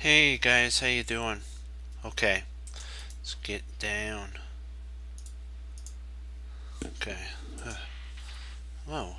Hey guys, how you doing? Okay, let's get down. Okay. Whoa.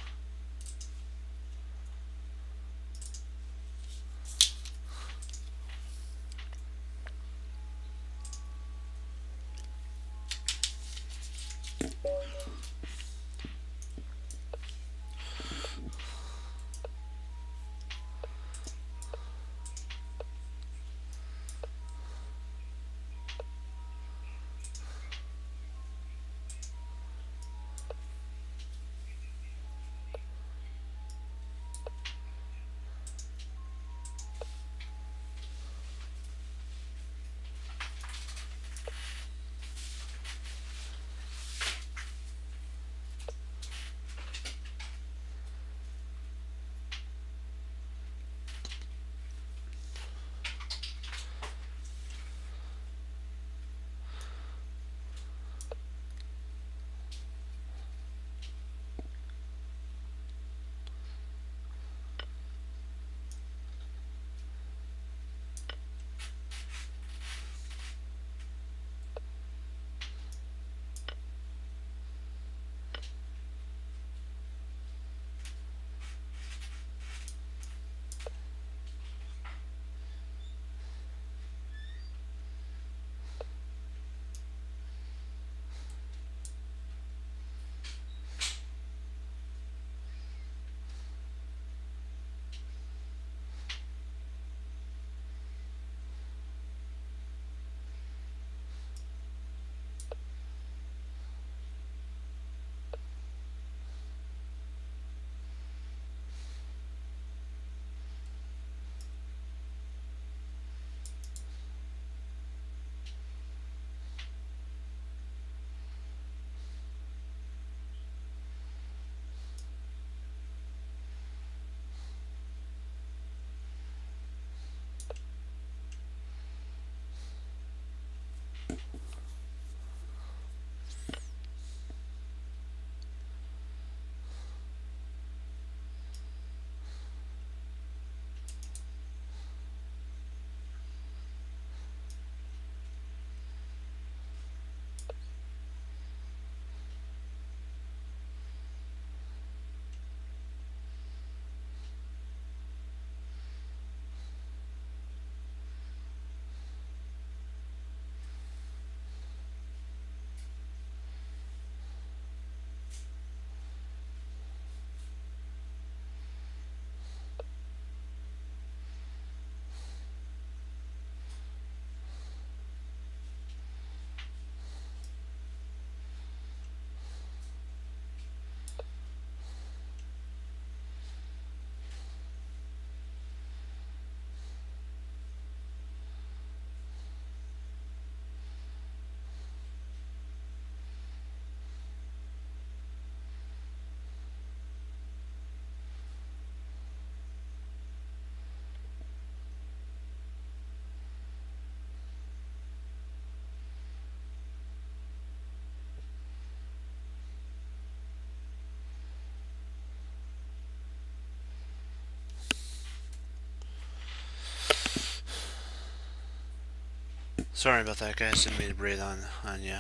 Sorry about that, guys. Didn't mean to breathe on you.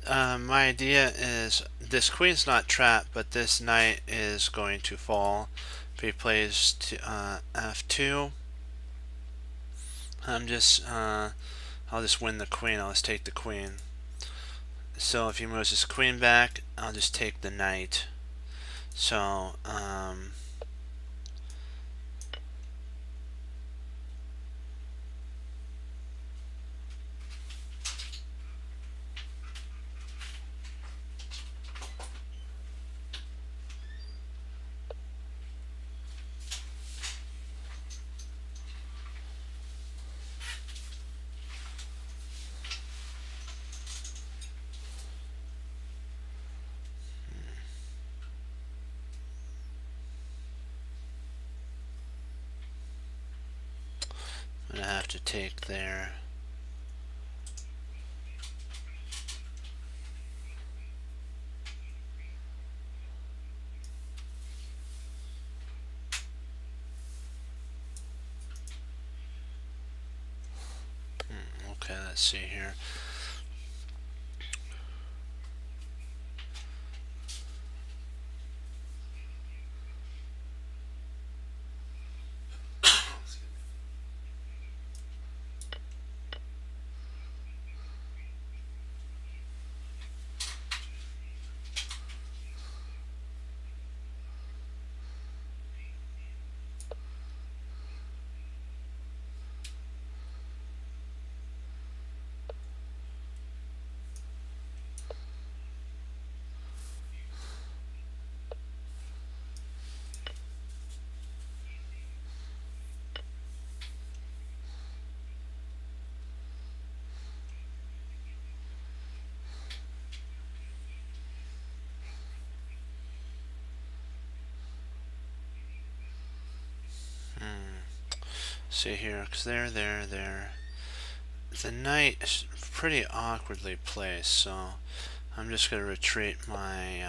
My idea is this queen's not trapped, but this knight is going to fall. If he plays f2, I'm just I'll just win the queen. I'll just take the queen. So if he moves his queen back, I'll just take the knight. So I'm gonna have to take there. let's see here. See here, because there. The knight is pretty awkwardly placed, so I'm just going to retreat my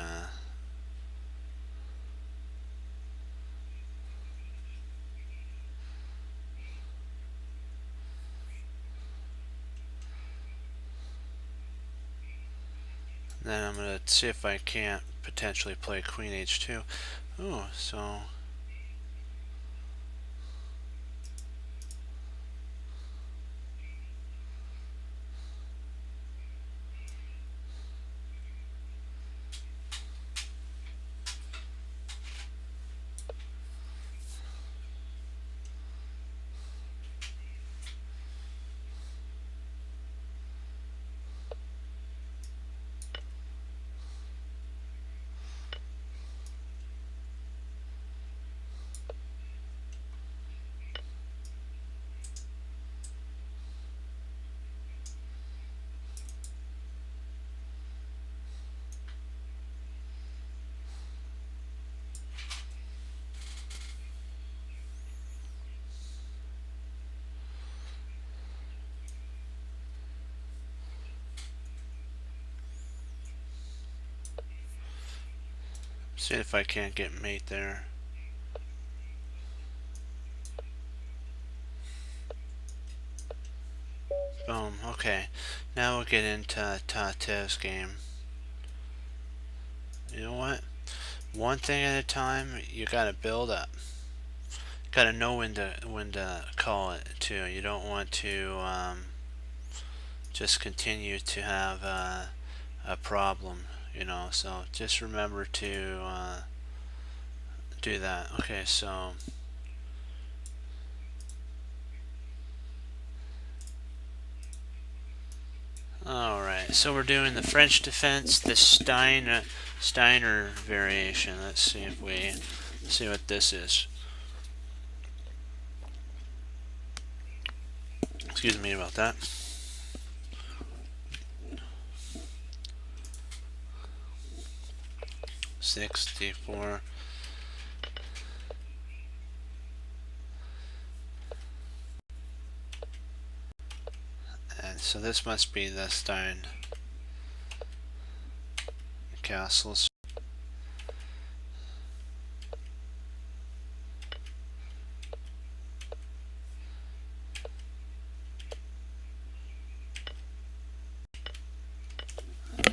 then I'm going to see if I can't potentially play queen h2. Ooh, so see if I can't get mate there. Boom. Okay. Now we'll get into Tate's game. You know what? One thing at a time. You gotta build up. Gotta know when to call it too. You don't want to just continue to have a problem. You know. So just remember to do that. Okay. So. Alright, so we're doing the French defense, the Steiner variation. Let's see if we see what this is. Excuse me about that. D4. And so this must be the Stein castles.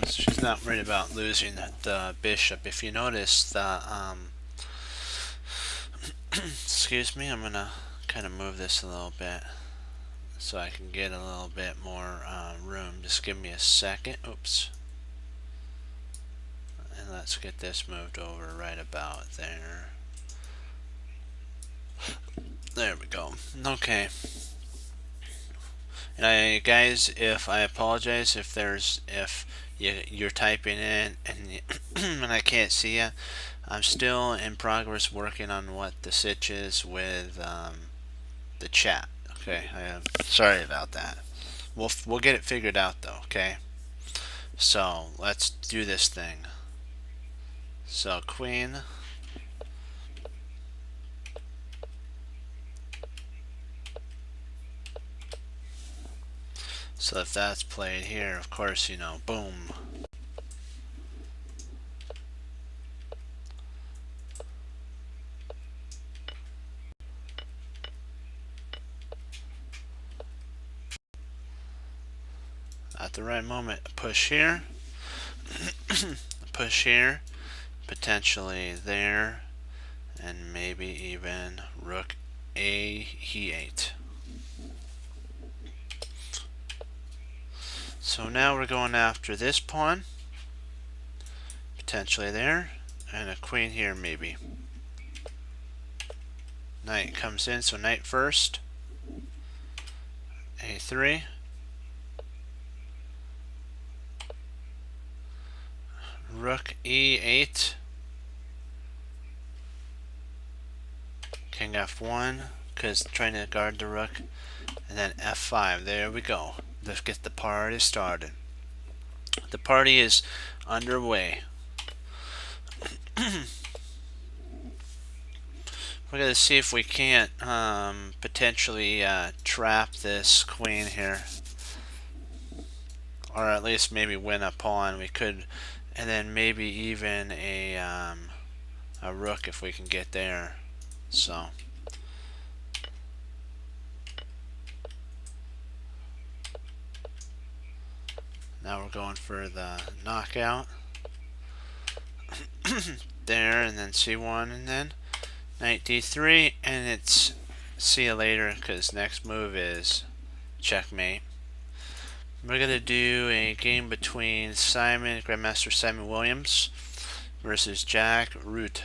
She's not worried about losing the bishop. If you notice the excuse me, I'm gonna kind of move this a little bit so I can get a little bit more room. Just give me a second. Oops. And let's get this moved over right about there. There we go. Okay. And guys, if I apologize if you're typing in and I can't see you. I'm still in progress working on what the sitch is with the chat. Okay, I am sorry about that. We'll get it figured out though. Okay. So let's do this thing. So queen. So if that's played here, of course, you know, boom. at the right moment, push here, push here, potentially there, and maybe even rook e8. So now we're going after this pawn, potentially there, and a queen here maybe. Knight comes in, so knight first, a3, rook e8, king f1, because trying to guard the rook, and then f5. There we go. Let's get the party started. The party is underway. We're going to see if we can't potentially trap this queen here, or at least maybe win a pawn. We could, and then maybe even a rook if we can get there. So now we're going for the knockout. There, and then c1, and then knight d3, and it's see you later, because next move is checkmate. We're going to do a game between Grandmaster Simon Williams versus Jack Root.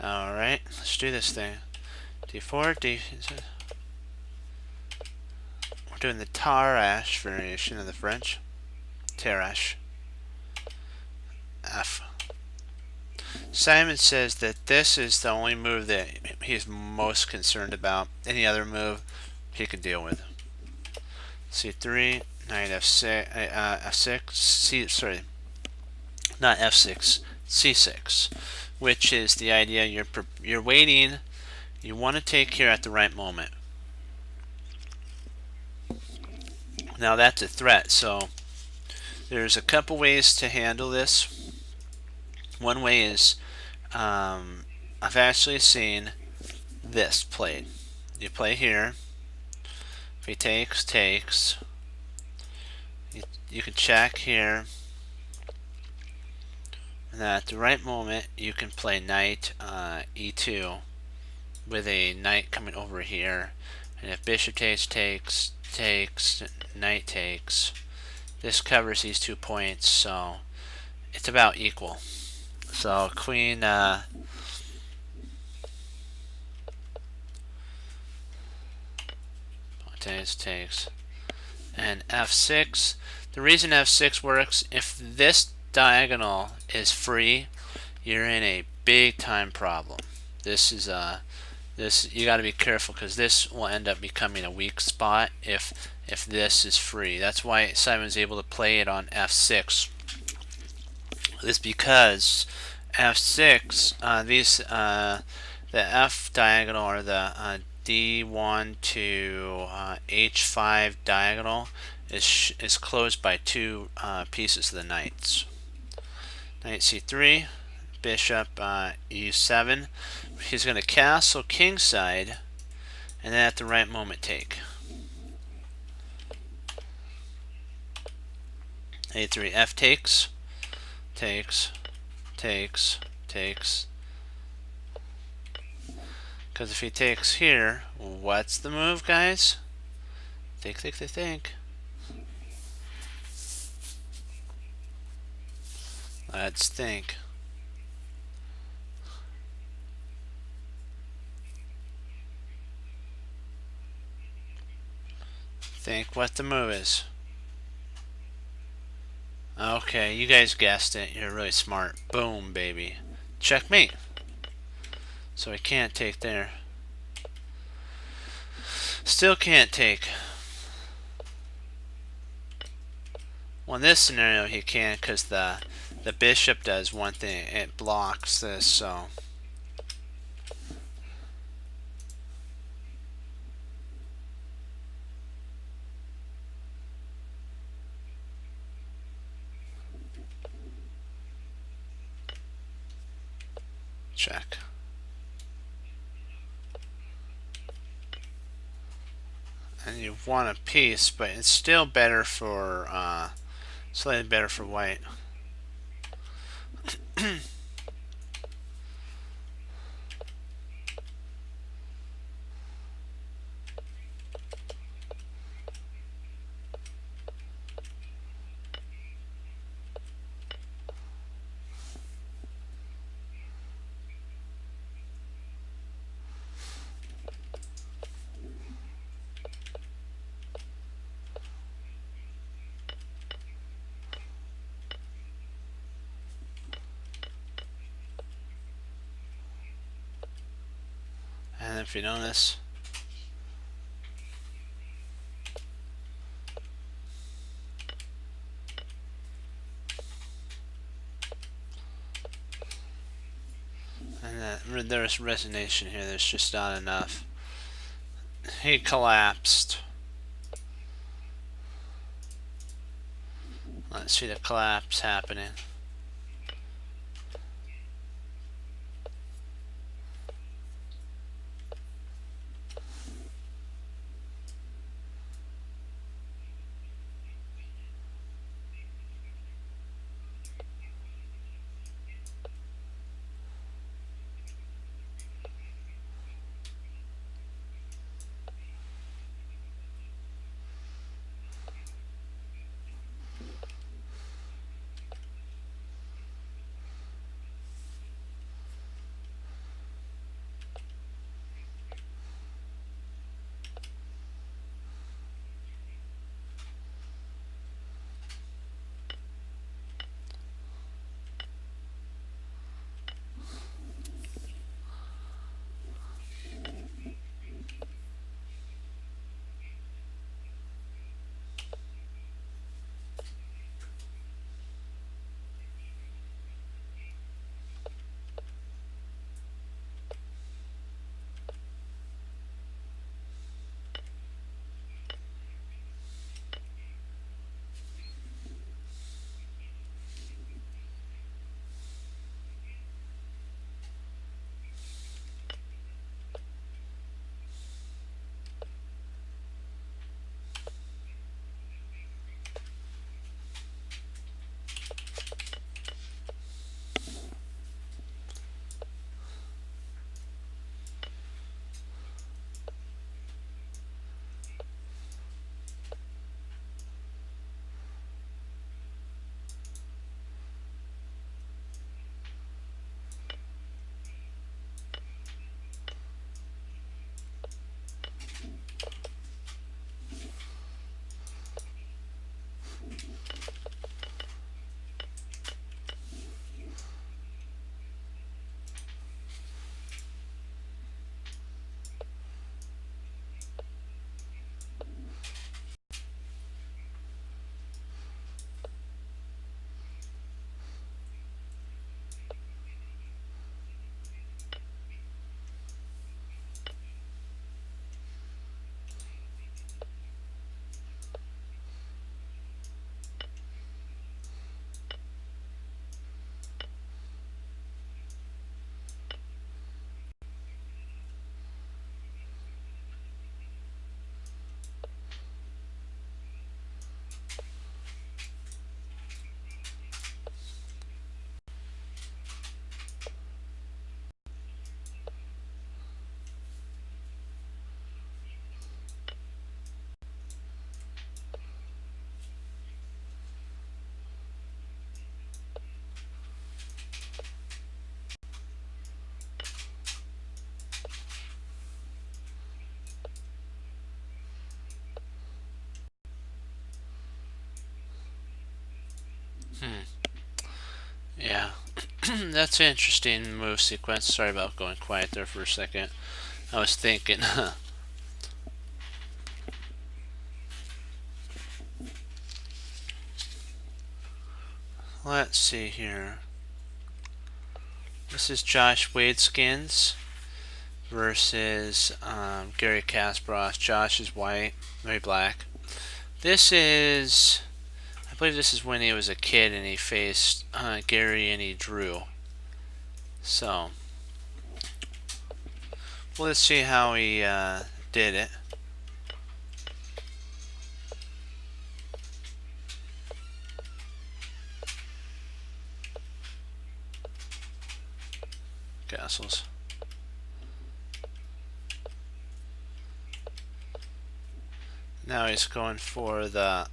Alright, let's do this thing. d4, we're doing the Tarrasch variation of the French. Tarrasch. F. Simon says that this is the only move that he's most concerned about. Any other move he can deal with. c3, knight f6, f6, sorry, not f6, c6, which is the idea you're waiting. You want to take here at the right moment. Now that's a threat, so there's a couple ways to handle this. One way is I've actually seen this played. You play here. If he takes. You can check here. And then at the right moment, you can play knight e2 with a knight coming over here. And if bishop takes, knight takes. This covers these 2 points, so it's about equal. So queen takes, and f6. The reason f6 works, if this diagonal is free, you're in a big time problem. This is you got to be careful, because this will end up becoming a weak spot if this is free. That's why Simon's able to play it on f6. It's because f6, the f diagonal, or the d1 to h5 diagonal, is closed by 2 pieces of the knights. Knight c3, bishop e7. He's going to castle kingside, and then at the right moment take. a3, f takes. Because if he takes here, what's the move, guys? Think. Let's think. Think what the move is. Okay, you guys guessed it. You're really smart. Boom, baby. Checkmate. So he can't take there. Still can't take. Well, in this scenario he can, because the bishop does one thing. It blocks this, so. Check. and you want a piece, but it's still better for slightly better for white. And if you notice, and there's resonation here, there's just not enough. He collapsed. Let's see the collapse happening. Yeah. That's an interesting move sequence. Sorry about going quiet there for a second. I was thinking. Let's see here. This is Josh Wadeskins versus Gary Kasparov. Josh is white, very black. This is, I believe this is when he was a kid and he faced Gary and he drew. So, let's see how he did it. castles. Now he's going for the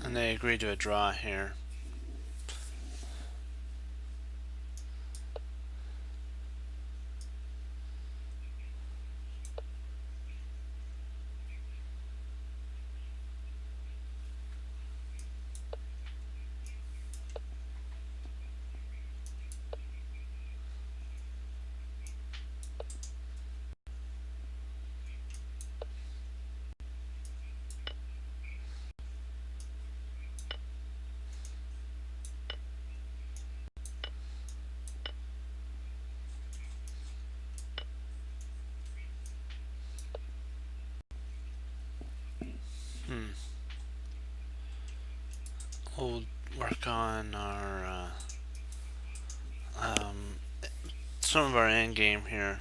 and they agreed to a draw here. We'll work on our some of our end game here.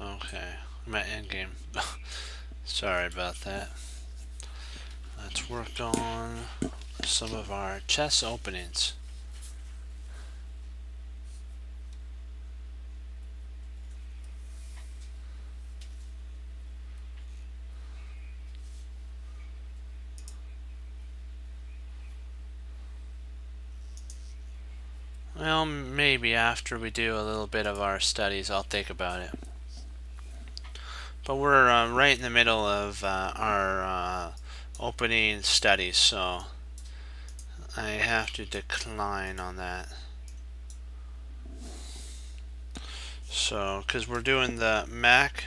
Okay, my end game. Sorry about that. Let's work on some of our chess openings. Well, maybe after we do a little bit of our studies, I'll think about it. But we're right in the middle of our opening studies, so I have to decline on that. So, because we're doing the Mac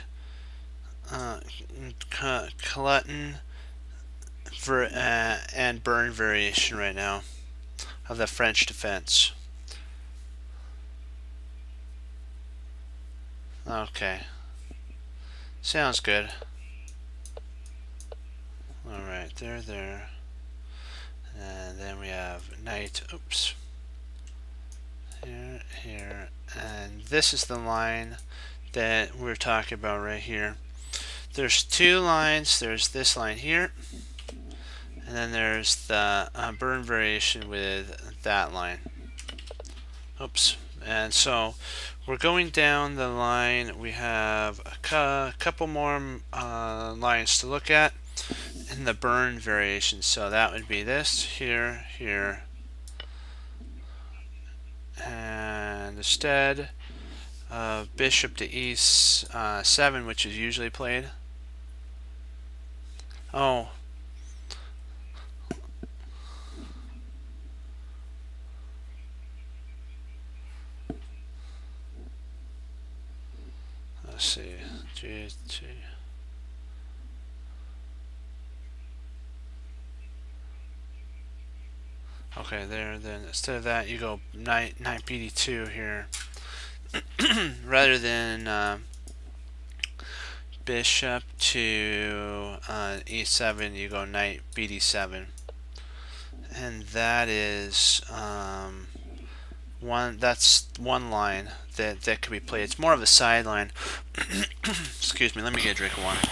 Clutton and Burn variation right now of the French defense. Okay. Sounds good. Alright, there. And then we have knight, oops. Here. And this is the line that we're talking about right here. There's two lines. There's this line here. And then there's the burn variation with that line. Oops. And so we're going down the line. We have a couple more lines to look at in the burn variation. So that would be this, here, and instead of bishop to e7, which is usually played. Oh. Let's see. G2. Okay, there. Then instead of that, you go knight bd2 here, rather than bishop to e7. You go knight bd7, and that is one. That's one line that could be played. It's more of a sideline. Excuse me. Let me get a drink of water.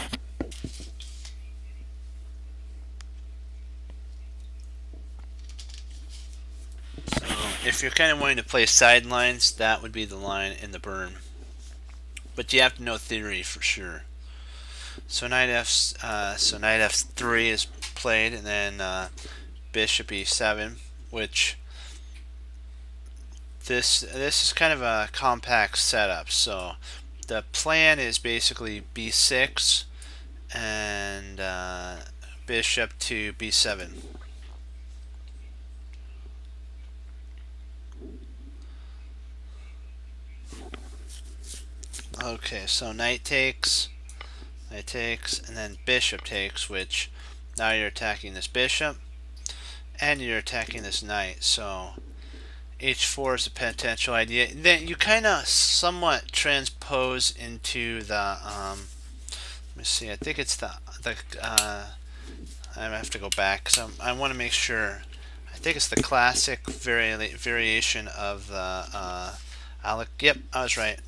If you're kind of wanting to play sidelines, that would be the line in the burn. But you have to know theory for sure. So knight f3 is played, and then bishop e7, which this is kind of a compact setup. So the plan is basically b6 and bishop to b7. Okay, so knight takes, and then bishop takes, which now you're attacking this bishop and you're attacking this knight. So h4 is a potential idea. Then you kind of somewhat transpose into the let me see. I think it's the I have to go back because I want to make sure. I think it's the classic variation of the Yep, I was right.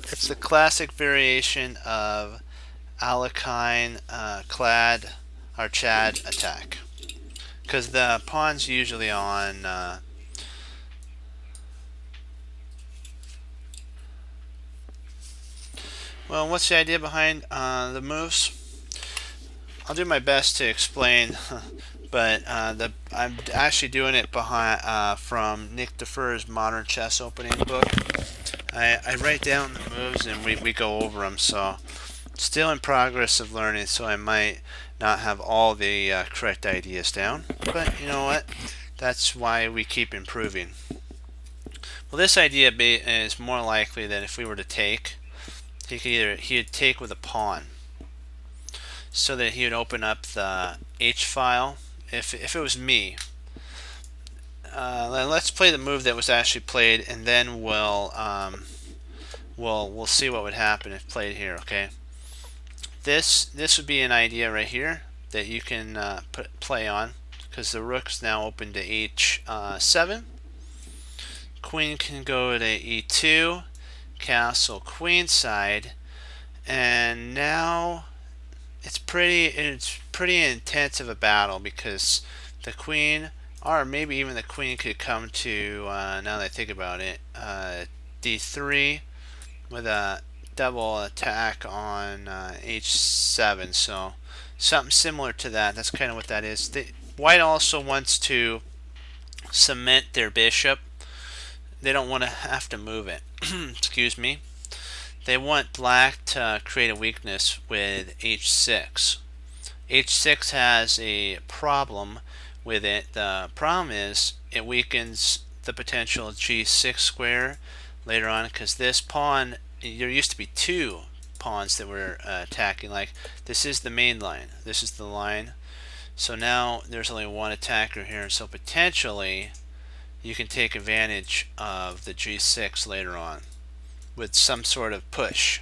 It's the classic variation of Alekhine clad or Chad attack, because the pawn's usually on well, what's the idea behind the moves? I'll do my best to explain, but I'm actually doing it behind from Nick Defer's Modern Chess Opening book. I write down the moves and we go over them, so still in progress of learning, so I might not have all the correct ideas down, but you know what, that's why we keep improving. Well, this idea is more likely that if we were to take, he'd take with a pawn, so that he would open up the H file. If it was me, let's play the move that was actually played, and then we'll see what would happen if played here. Okay, this would be an idea right here that you can play on, because the rook's now open to H7. Queen can go to E2, castle queenside, and now it's pretty intense of a battle, because the queen, or maybe even the queen, could come to now that I think about it, D3 with a double attack on H7. So something similar to that. That's kind of what that is. White also wants to cement their bishop. They don't want to have to move it. Excuse me. They want black to create a weakness with H6. H6 has a problem with it. The problem is it weakens the potential G6 square later on, because this pawn, there used to be two pawns that were attacking. Like, this is the main line, this is the line, so now there's only one attacker here, so potentially you can take advantage of the G6 later on with some sort of push,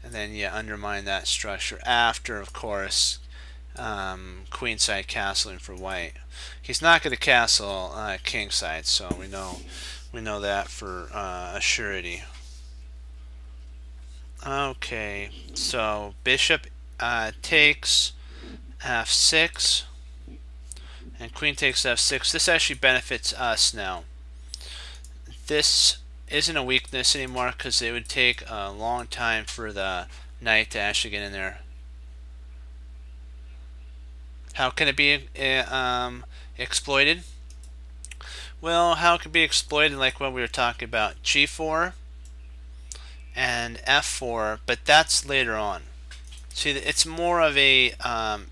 and then you undermine that structure after, of course, queenside castling for white. He's not going to castle kingside, so we know that for a surety. Okay, so bishop takes f6, and queen takes f6. This actually benefits us now. This isn't a weakness anymore, because it would take a long time for the knight to actually get in there. How can it be exploited? Well, how it can be exploited, like what we were talking about, G4 and F4, but that's later on. See, it's more of a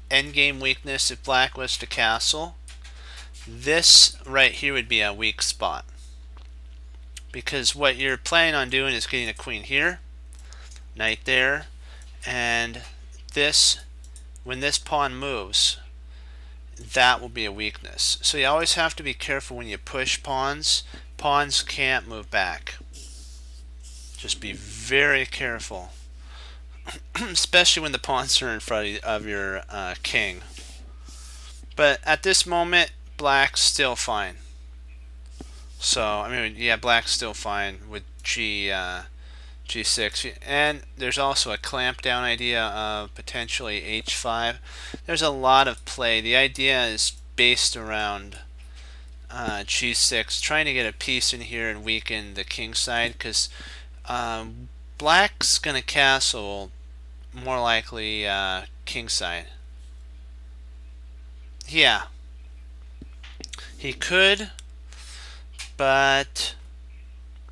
endgame weakness if black was to castle. This right here would be a weak spot, because what you're planning on doing is getting a queen here, knight there, and this, when this pawn moves, that will be a weakness. So you always have to be careful when you push pawns. Pawns can't move back. Just be very careful, especially when the pawns are in front of your king. But at this moment, black's still fine. So, I mean, yeah, black's still fine with G6. And there's also a clamp down idea of potentially H5. There's a lot of play. The idea is based around G6, trying to get a piece in here and weaken the king side, because black's going to castle more likely king side. Yeah, he could, but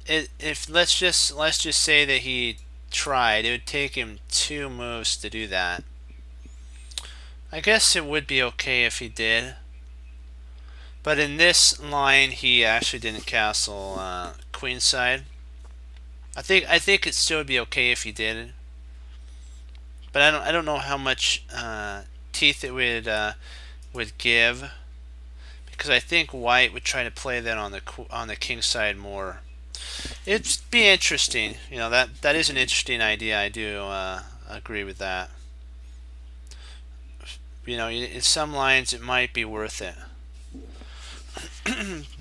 if let's just say that he tried, it would take him 2 moves to do that. I guess it would be okay if he did, but in this line he actually didn't castle queenside. I think it still would be okay if he did, but I don't know how much teeth it would give, because I think white would try to play that on the king side more. It'd be interesting. You know, that is an interesting idea. I do agree with that. You know, in some lines it might be worth it.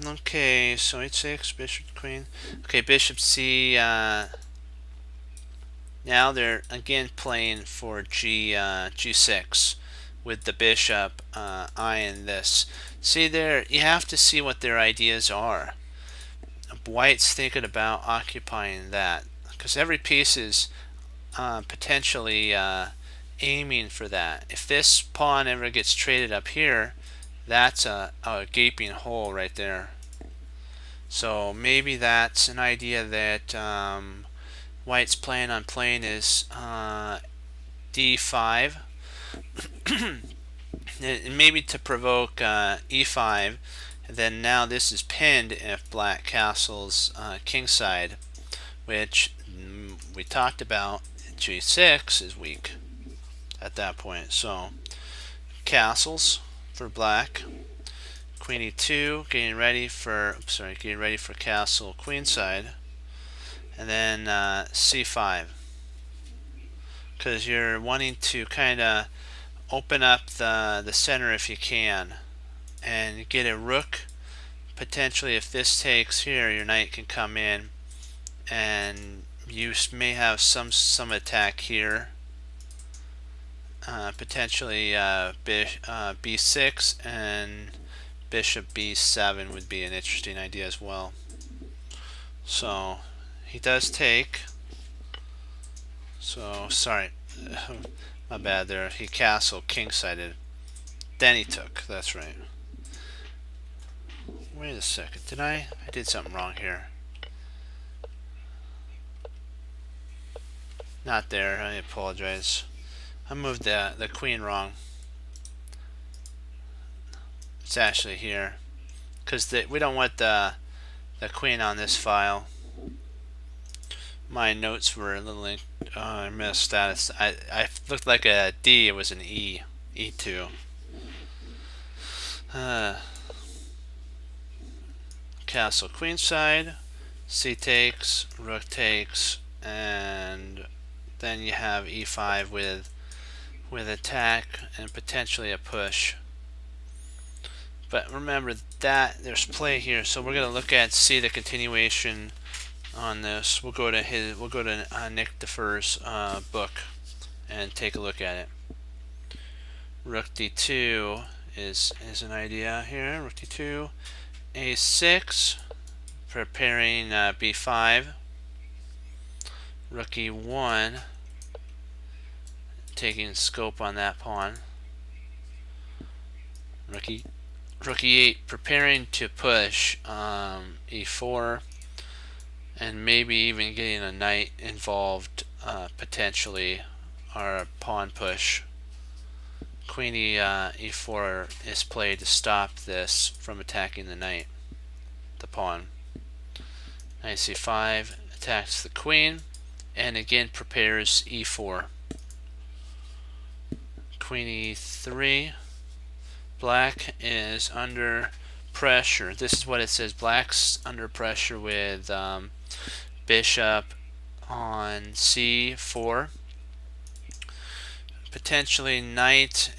Okay, so h6, bishop, queen. Okay, bishop c. Now they're again playing for g6 with the bishop eyeing this. See there, you have to see what their ideas are. White's thinking about occupying that, because every piece is potentially aiming for that. If this pawn ever gets traded up here, that's a gaping hole right there. So maybe that's an idea that White's plan on playing is d5, and maybe to provoke e5. And then now this is pinned if black castles kingside, which we talked about. G6 is weak at that point. So castles for black, queen e2, getting ready for castle queenside, and then c5, because you're wanting to kind of open up the center if you can, and get a rook. Potentially, if this takes here, your knight can come in, and you may have some attack here. Potentially b6 and bishop b7 would be an interesting idea as well. So he does take. So sorry, my bad there. He castled king-sided. Then he took. That's right. Wait a second. I did something wrong here. Not there. I apologize. I moved the queen wrong. It's actually here, because we don't want the queen on this file. My notes were a little I missed that. I looked like a D. It was an E. E2. Castle queenside, c takes, rook takes, and then you have e5 with attack and potentially a push. But remember that there's play here, so we're going to see the continuation on this. We'll go to Nick Defer's book and take a look at it. Rook d2 is an idea here. Rook d2, a6, preparing b5. Rook e1, taking scope on that pawn. Rook e8, preparing to push e4, and maybe even getting a knight involved potentially, or a pawn push. Queen e4 is played to stop this from attacking the knight, the pawn. Knight c5 attacks the queen, and again prepares e4. Queen e3. Black is under pressure. This is what it says. Black's under pressure with bishop on c4. Potentially knight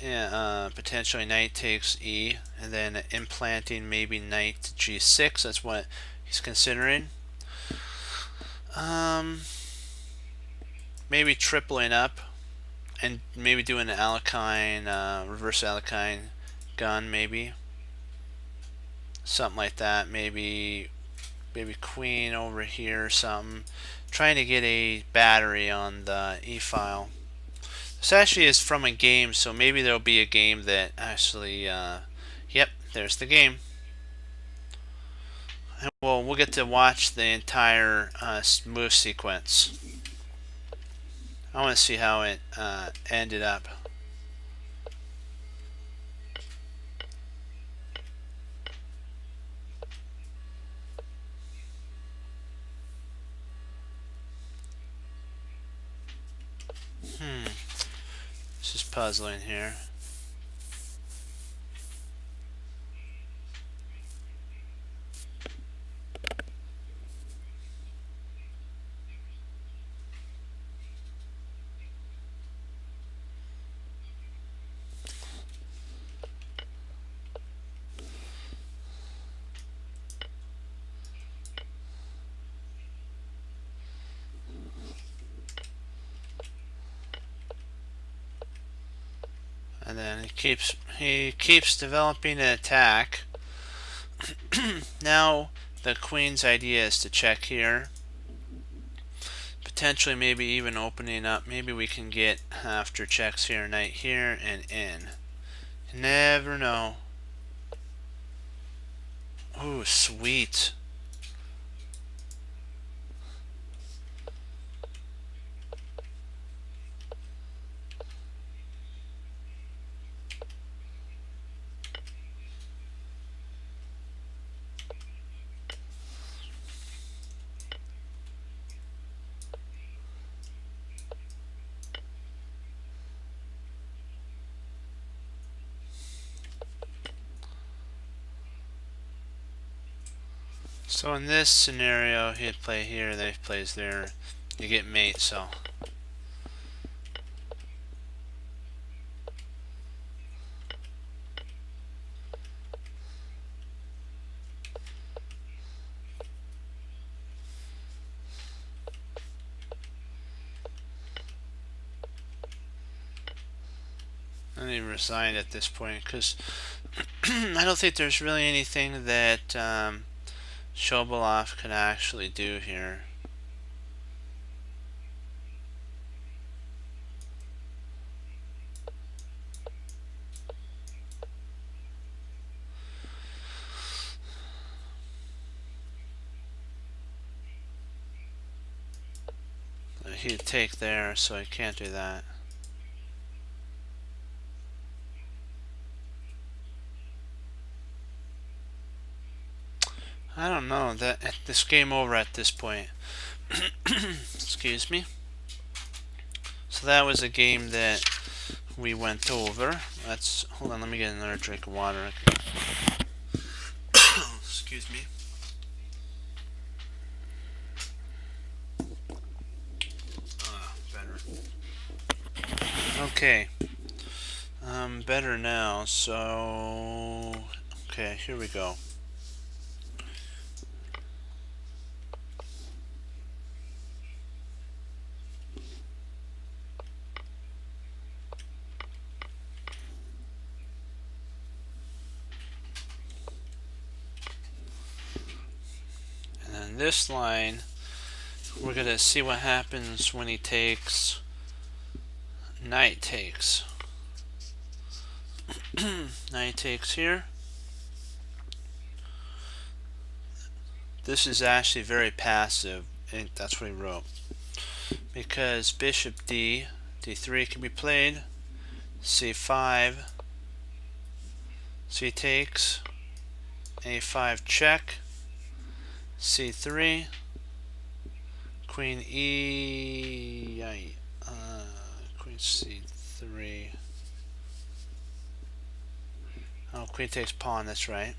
takes e, and then implanting maybe knight to g6. That's what he's considering. Maybe tripling up and maybe doing an Alekhine, reverse Alekhine gun, maybe something like that. Maybe queen over here or something, trying to get a battery on the e-file. This actually is from a game, so maybe there'll be a game that actually yep, there's the game. And we'll get to watch the entire move sequence. I want to see how it ended up. This is puzzling here. And then he keeps developing an attack. Now the queen's idea is to check here. Potentially maybe even opening up. Maybe we can get after checks here, knight here, and in. You never know. Ooh, sweet. So in this scenario, he'd play here, they plays there, you get mate, so. I need to resign at this point because I don't think there's really anything that Sobolov can actually do here. He'd take there, so he can't do that. I don't know, that this game over at this point. Excuse me. So that was a game that we went over. Hold on, let me get another drink of water. Excuse me. Better. Okay. Better now, so okay, here we go. This line, we're going to see what happens when he takes knight takes. Knight takes here. This is actually very passive, and that's what he wrote. Because bishop d3 can be played, c5, c takes, a5 check, c3, queen queen c3. Oh, queen takes pawn, that's right.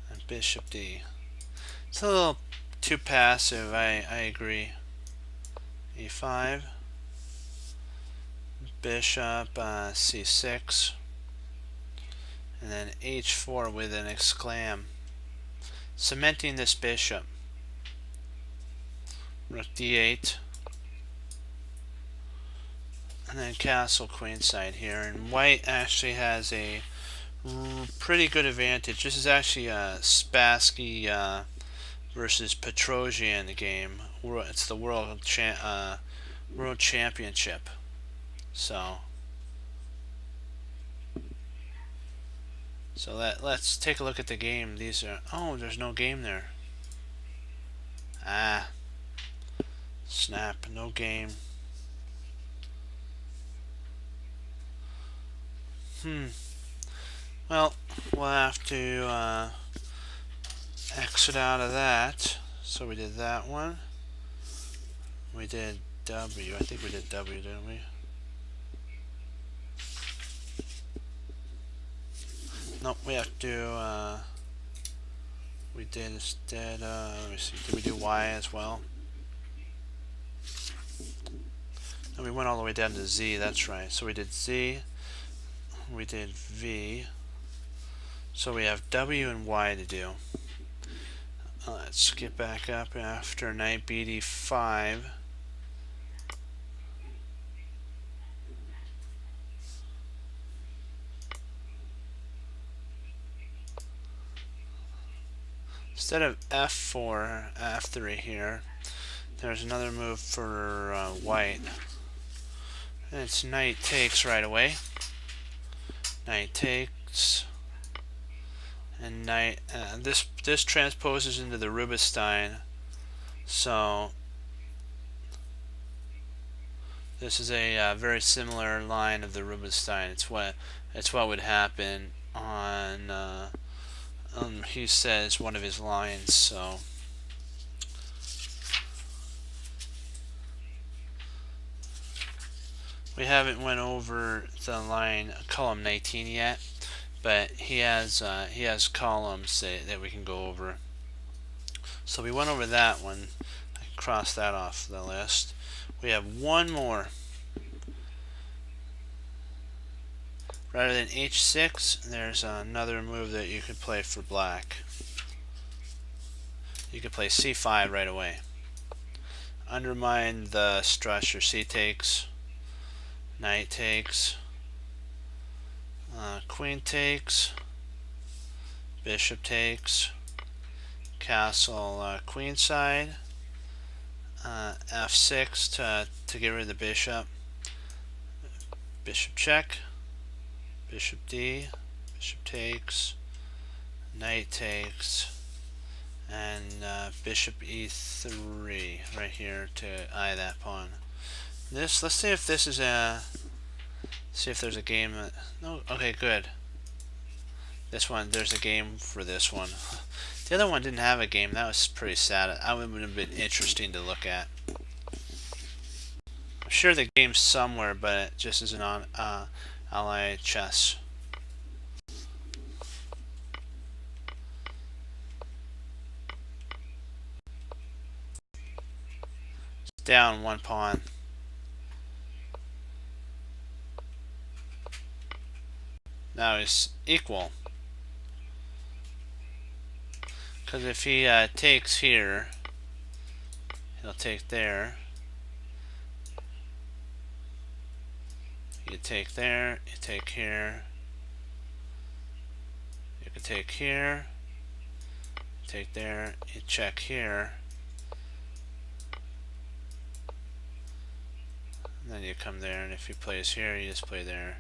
And bishop d. It's a little too passive, I agree. e5. Bishop c6. And then h4 with an exclam. Cementing this bishop. Rook d8. And then castle queenside here. And white actually has a pretty good advantage. This is actually a Spassky versus Petrosian game. It's the world championship. So let's take a look at the game. These are, oh, there's no game there. Ah, snap, no game. Well, we'll have to exit out of that. So we did that one. We did W. I think we did W, didn't we? Nope, we have to we did instead, let me see, did we do Y as well? No, we went all the way down to Z, that's right. So we did Z, we did V, so we have W and Y to do. Let's get back up after knight BD5. Instead of F4, F3 here, there's another move for white. And it's knight takes right away. Knight takes, and knight. This transposes into the Rubinstein. So this is a very similar line of the Rubinstein. It's what would happen on. He says one of his lines. So. We haven't went over the line column 19 yet, but he has columns that we can go over. So we went over that one. I can cross that off the list. We have one more. Rather than h6, there's another move that you could play for black. You could play c5 right away. Undermine the structure. C takes. Knight takes, queen takes, bishop takes, castle queenside, f6 to get rid of the bishop, bishop check, bishop d, bishop takes, knight takes, and bishop e3 right here to eye that pawn. Let's see if this is see if there's a game no, okay, good. This one, there's a game for this one. The other one didn't have a game. That was pretty sad. That would have been interesting to look at. I'm sure the game's somewhere, but it just isn't on Ally Chess. It's down one pawn. Now it's equal. Because if he takes here, he'll take there. You take there, you take here. You can take here, take there, you check here. And then you come there, and if he plays here, you just play there.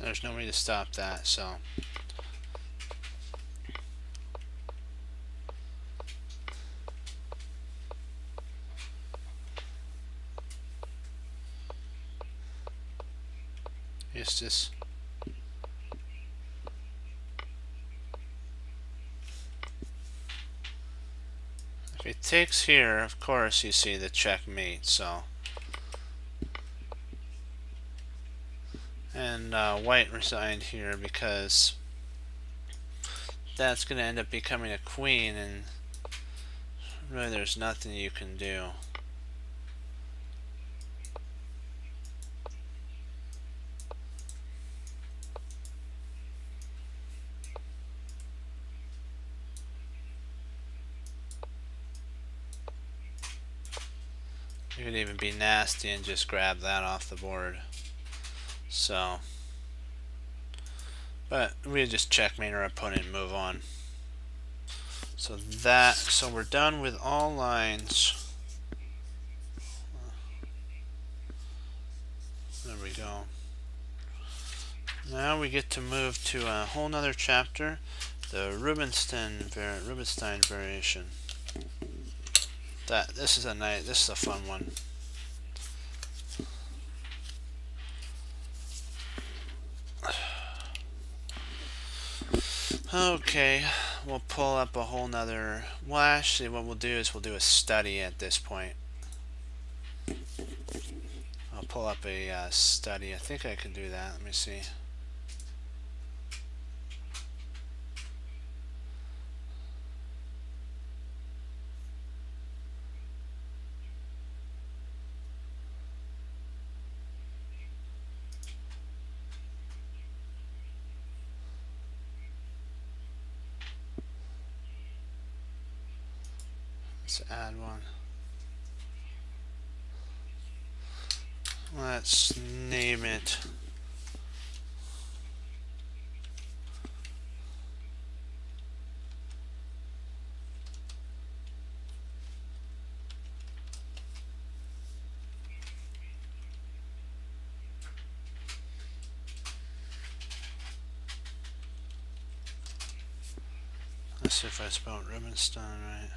There's no way to stop that, so It's just if he takes here, of course you see the checkmate. So, and white resigned here because that's going to end up becoming a queen, and really there's nothing you can do. You could even be nasty and just grab that off the board. So, but we just checkmate our opponent and move on. So we're done with all lines. There we go. Now we get to move to a whole nother chapter, the Rubinstein variation. This is a fun one. Okay, we'll pull up a whole nother. Well, actually, what we'll do is we'll do a study at this point. I'll pull up a study. I think I can do that. Let me see. Let's add one. Let's name it let's see if I spelled Rubinstein right.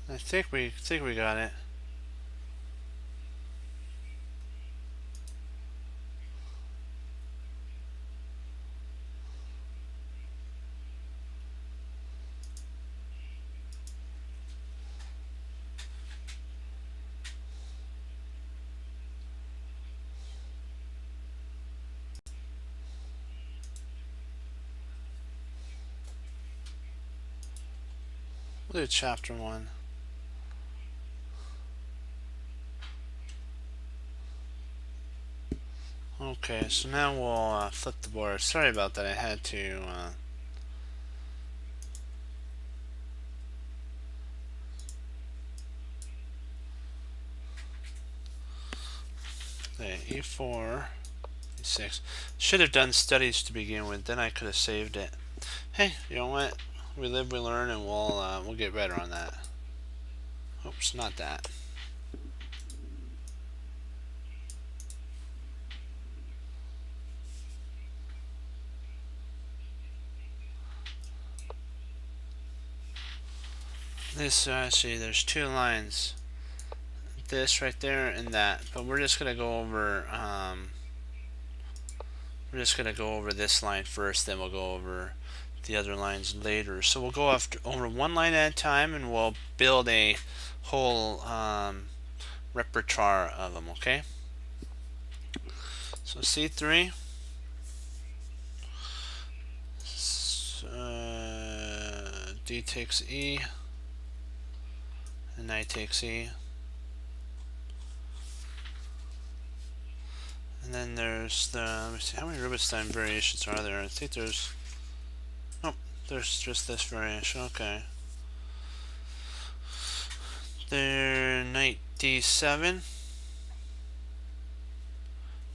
I think we got it. We'll do chapter 1. Okay, so now we'll flip the board. Sorry about that. I had to. Okay, E4, E6. Should have done studies to begin with. Then I could have saved it. Hey, you know what? We live, we learn, and we'll get better on that. Oops, not that. This actually, there's two lines. This right there and that, but we're just gonna go over. We're just gonna go over this line first, then we'll go over the other lines later. So we'll go over one line at a time, and we'll build a whole repertoire of them. Okay. So C3. D takes E, and knight takes E. And then there's the, let me see, how many Rubinstein variations are there? I think there's, oh, there's just this variation, okay. There, knight d7,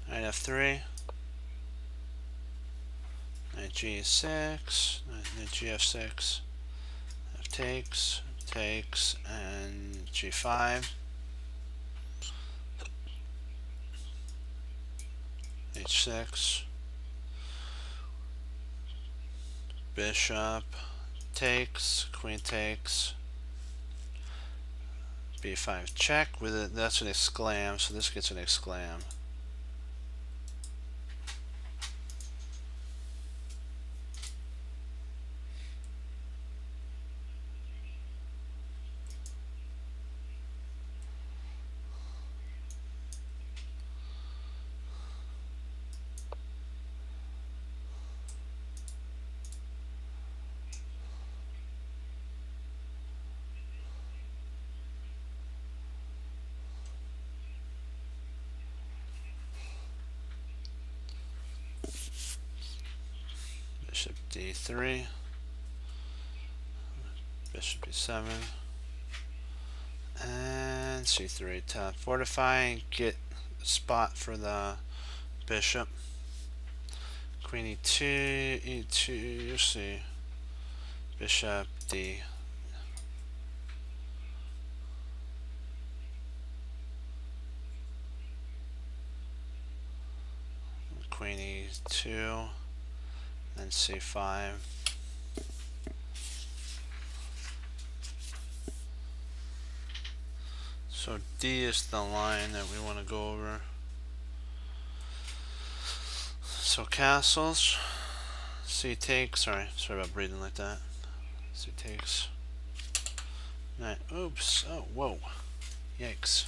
knight f3, knight g6, knight gf6, f takes, takes, and g5, h6, bishop takes, queen takes, b5 check with it. That's an exclam, so this gets an exclam. Bishop d3, bishop b7, and c3 to fortify and get a spot for the bishop. Queen e2, e2, you'll see. Bishop d. Queen e2, then c5. So D is the line that we want to go over. So castles, C takes, sorry about breathing like that. C takes. Knight, oops, oh, whoa, yikes.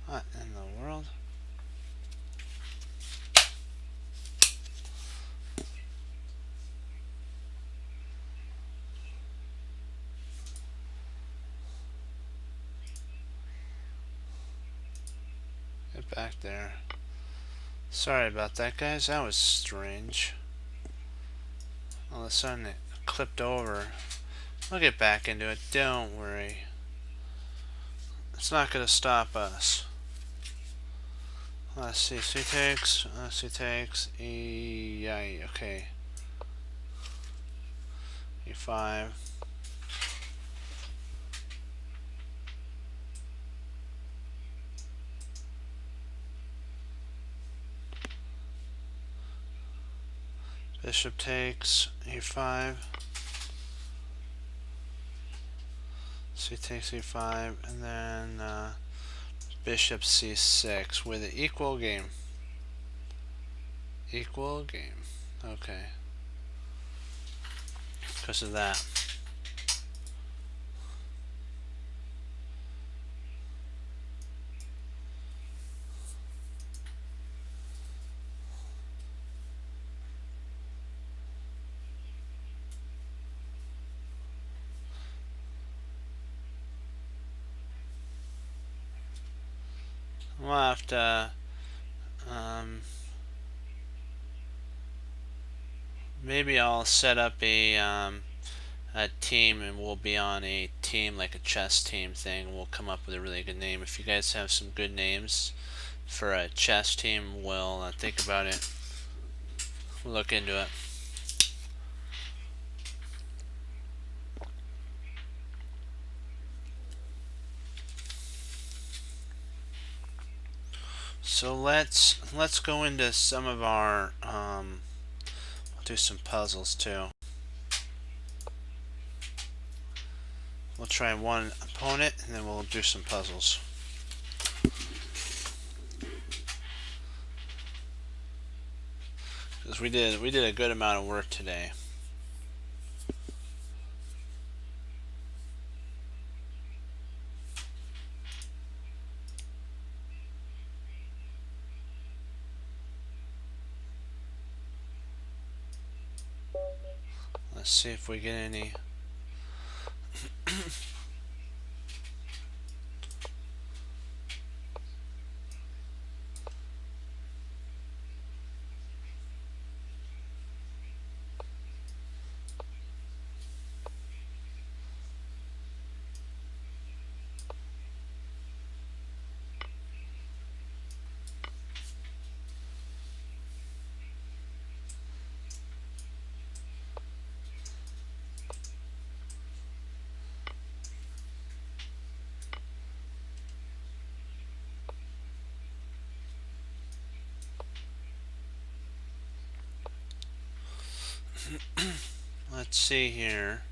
What in the world? Get back there. Sorry about that, guys. That was strange. All of a sudden it clipped over. I'll get back into it. Don't worry. It's not going to stop us. Let's see. C takes. C takes. E. Yeah, okay. E5. Bishop takes. E5. C takes E5, and then bishop C6 with an equal game. Equal game. Okay. Because of that. We'll have to maybe I'll set up a team, and we'll be on a team, like a chess team thing. We'll come up with a really good name. If you guys have some good names for a chess team, we'll think about it. We'll look into it. So let's go into some of our we'll do some puzzles too. We'll try one opponent, and then we'll do some puzzles. Because we did a good amount of work today. Let's see if we get any Let's see here.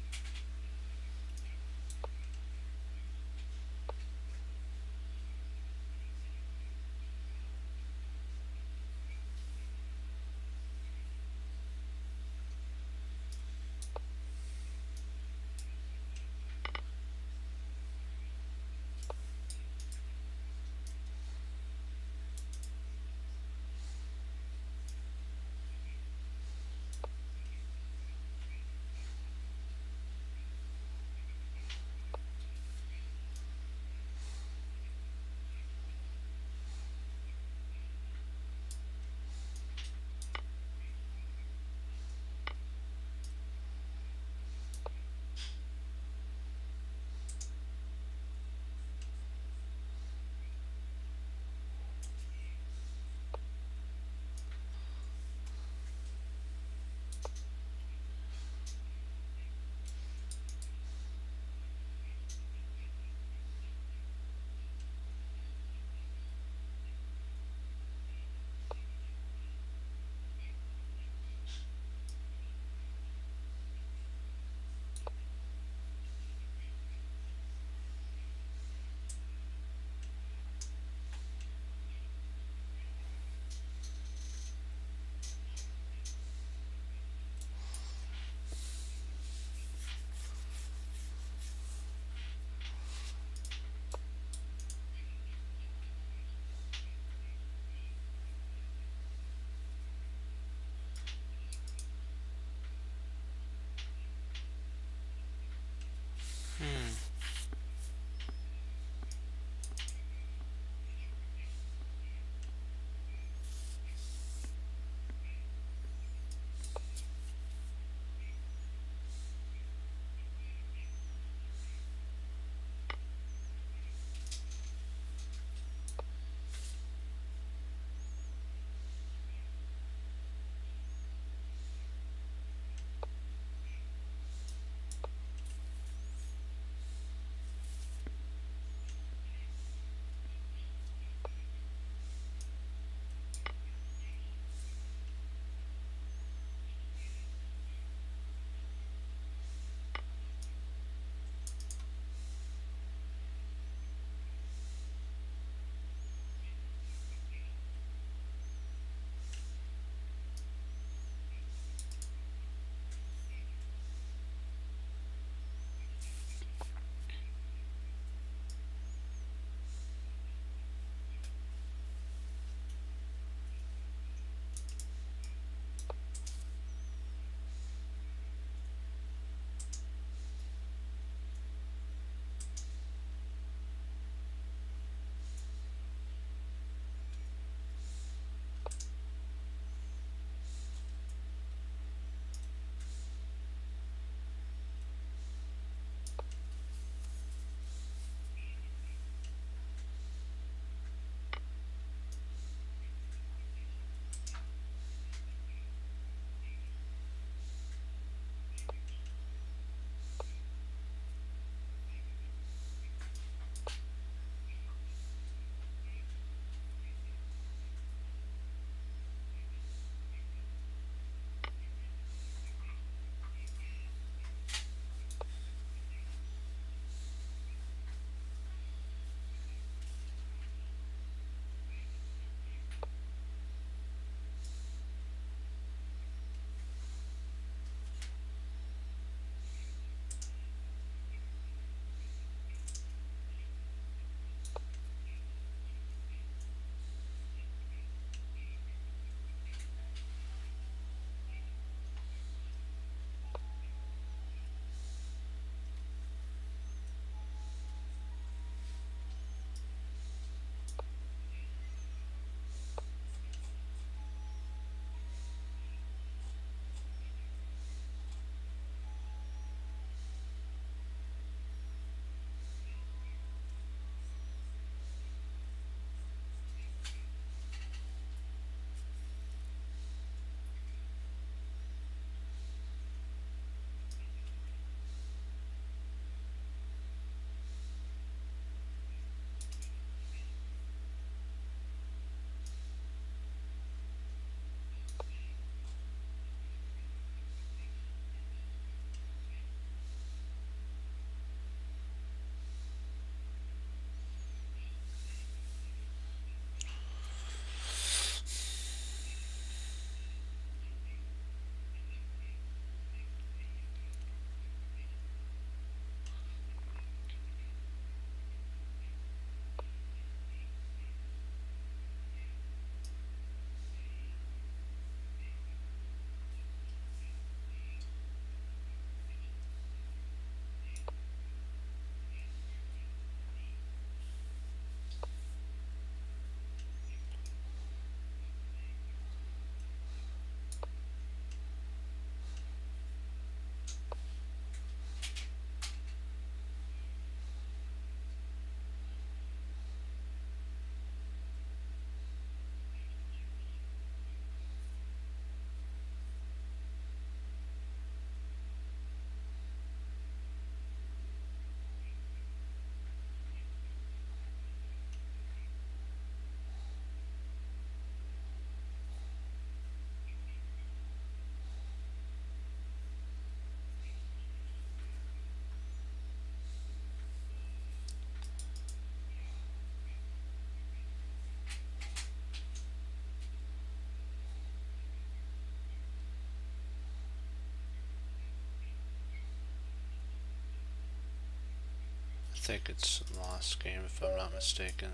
think it's a lost game if I'm not mistaken.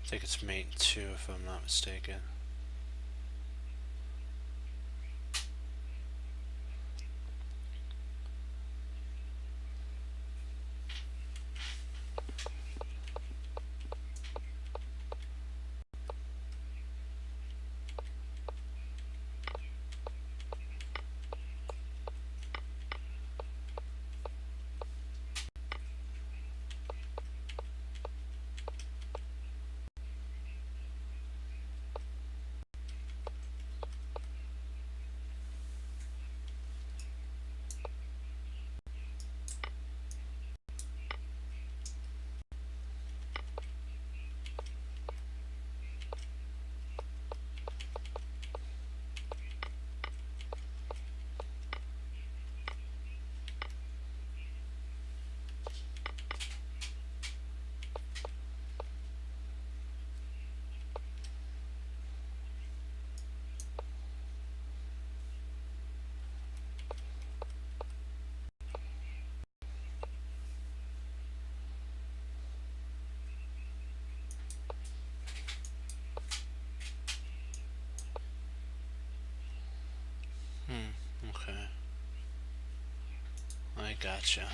I think it's mate 2 if I'm not mistaken. Okay. I gotcha.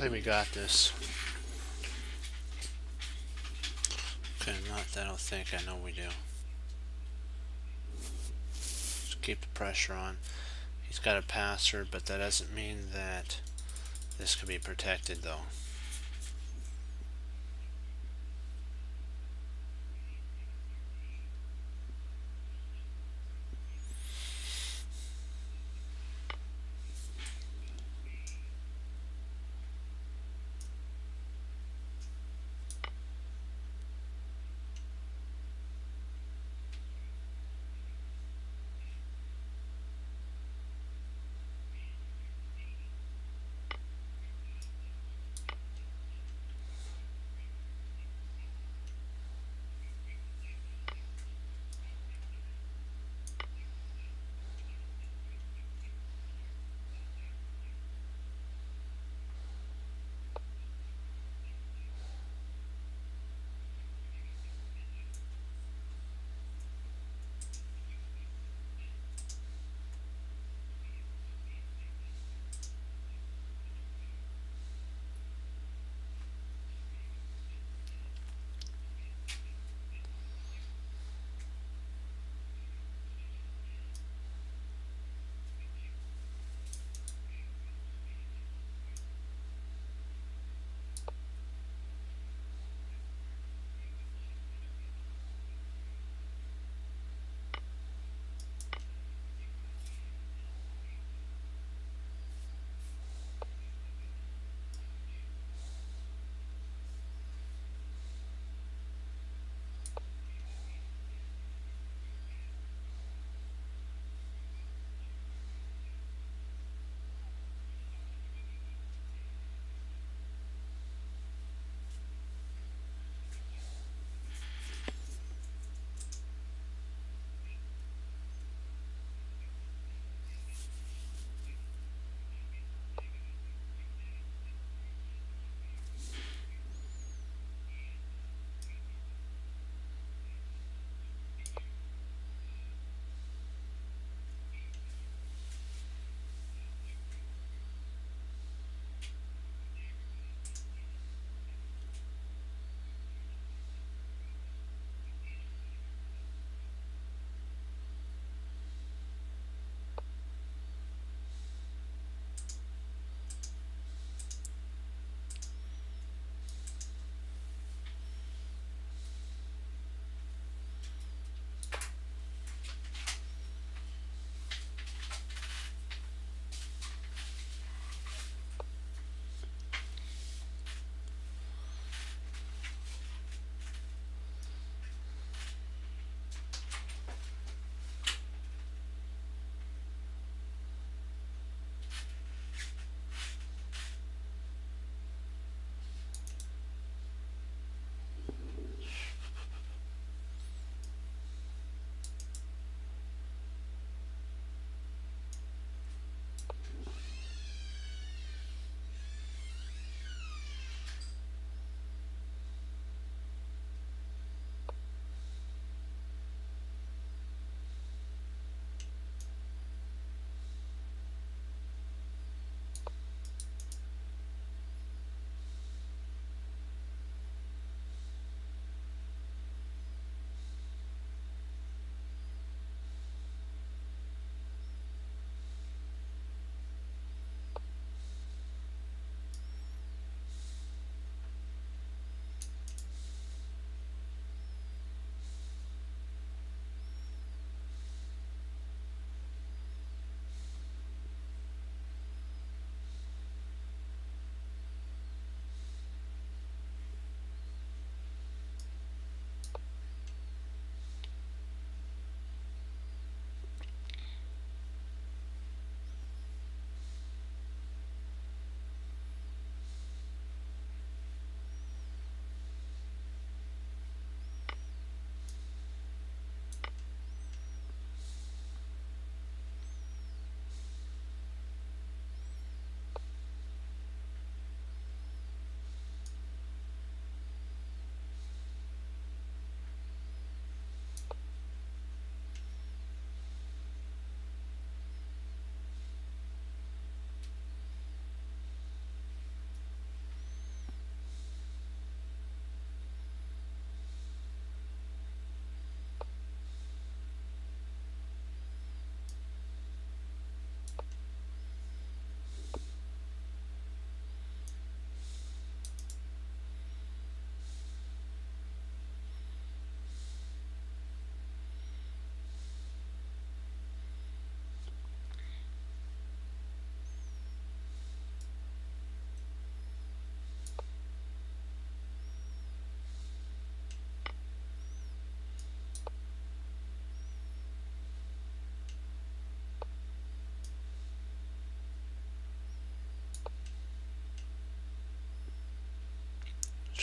I think we got this. Okay, not that I don't think, I know we do. Just keep the pressure on. He's got a passer, but that doesn't mean that this could be protected though.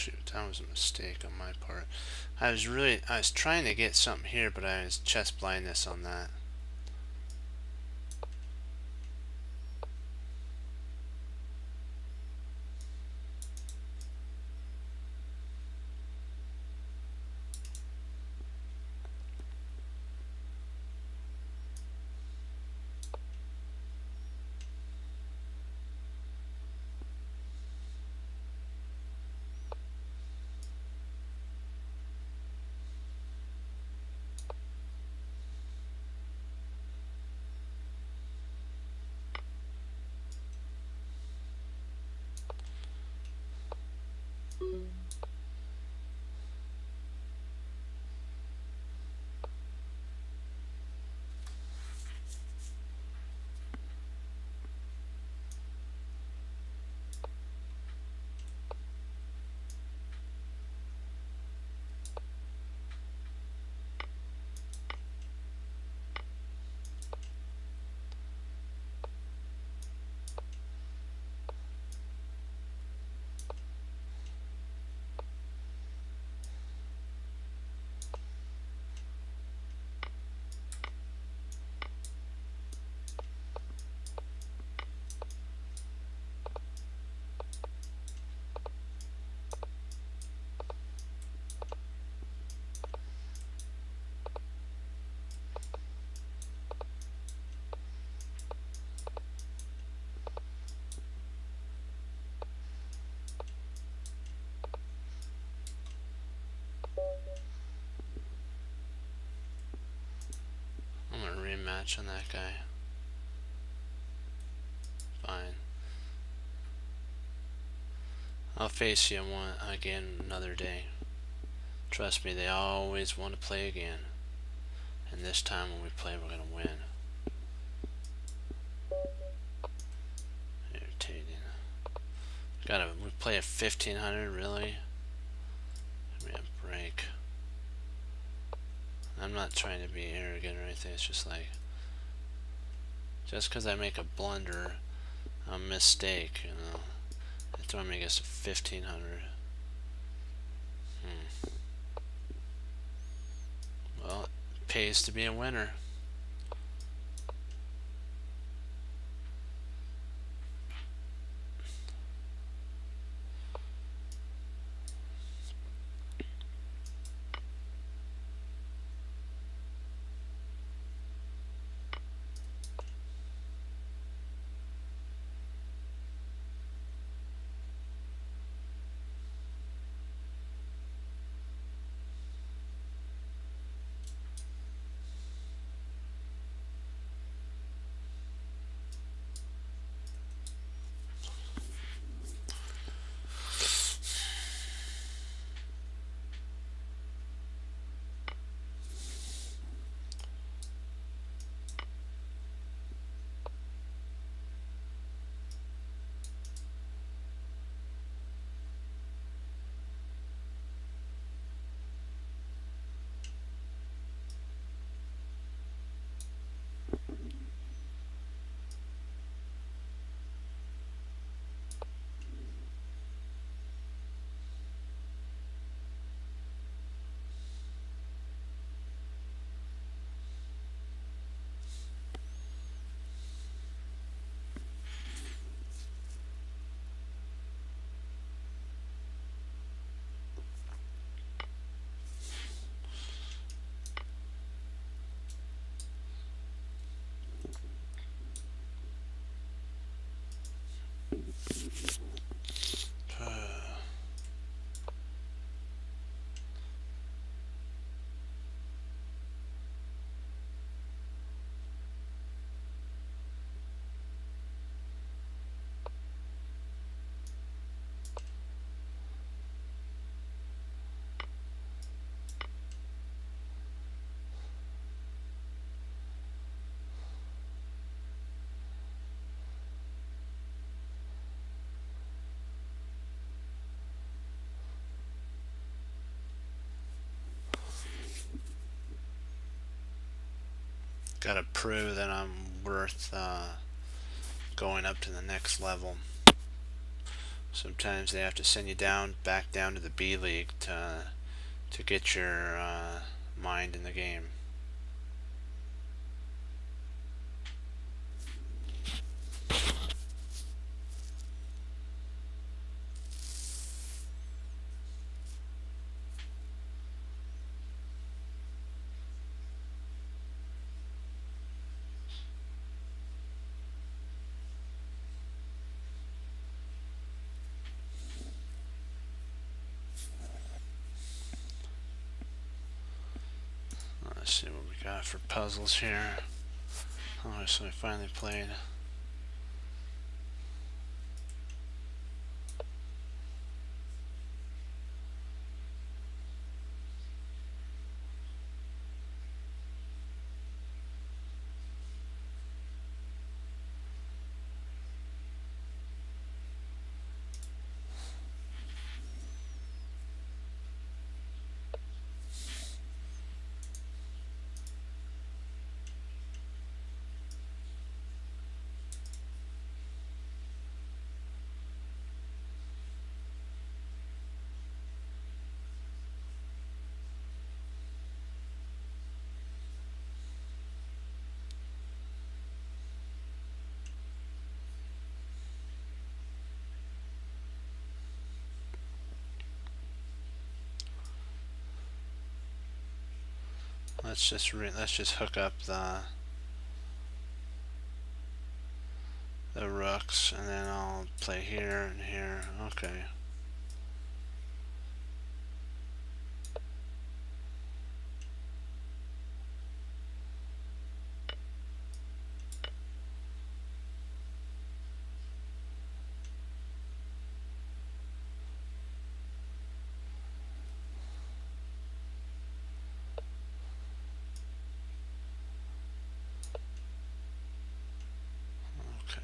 Shoot, that was a mistake on my part. I was trying to get something here, but I was chest blindness on that. I'm gonna rematch on that guy. Fine. I'll face you again another day. Trust me, they always want to play again. And this time when we play, we're gonna win. Irritating. We play at 1500, really? Give me a break. I'm not trying to be arrogant or anything, it's just like, just because I make a blunder, a mistake, you know, they throw me against a 1500. Well, it pays to be a winner. Gotta prove that I'm worth going up to the next level. Sometimes they have to send you back down to the B League to get your mind in the game. Let's see what we got for puzzles here. Oh, so I finally played. Let's just hook up the rooks, and then I'll play here and here. Okay. Okay.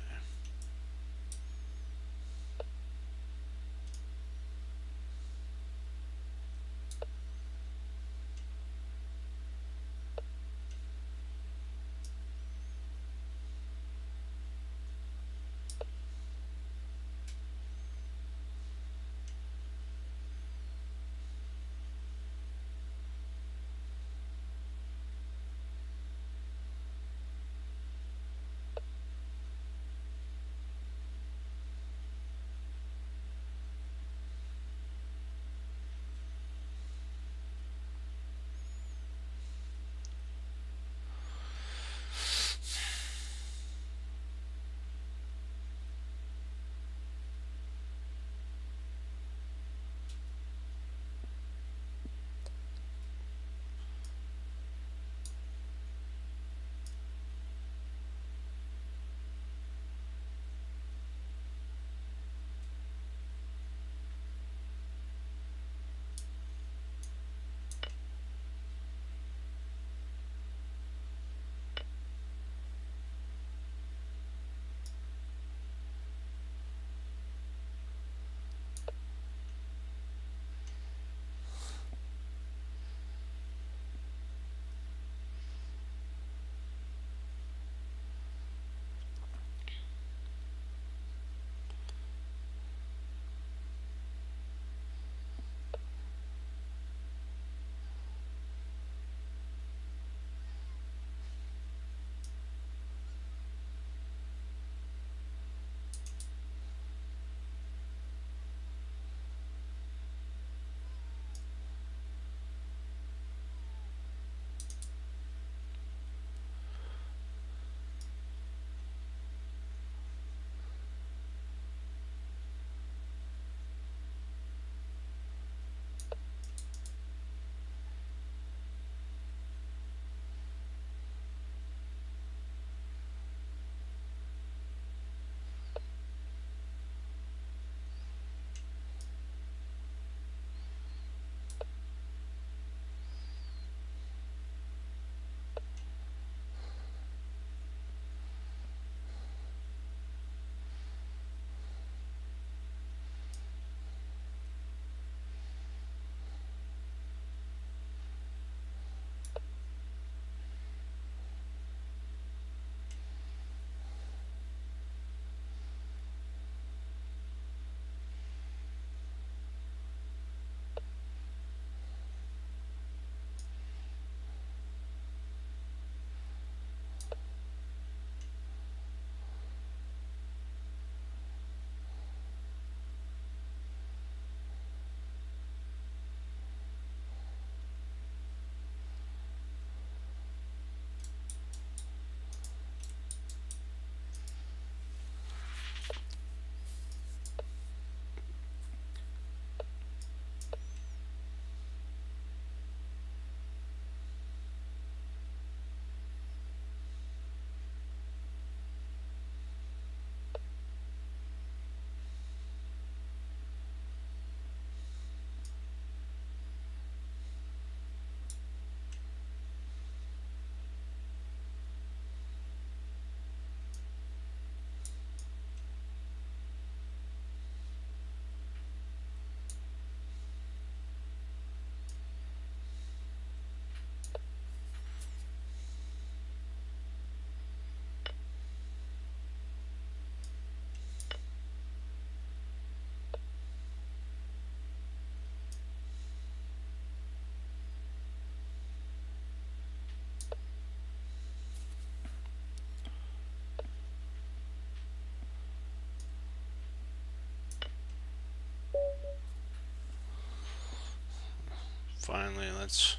Finally, let's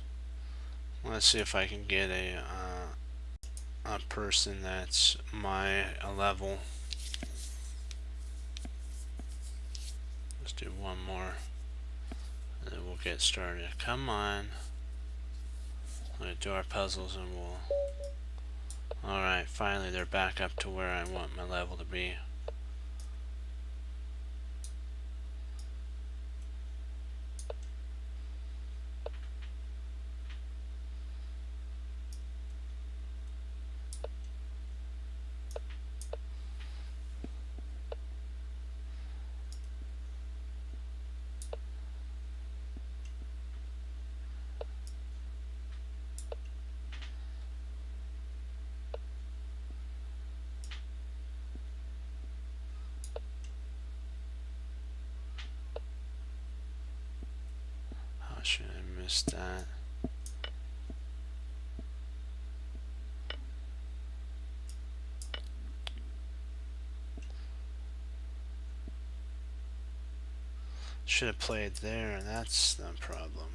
see if I can get a person that's my level. Let's do one more, and then we'll get started. Come on. I'm gonna do our puzzles and we'll... Alright, finally they're back up to where I want my level to be. How should I miss that? Should have played there, and that's the problem.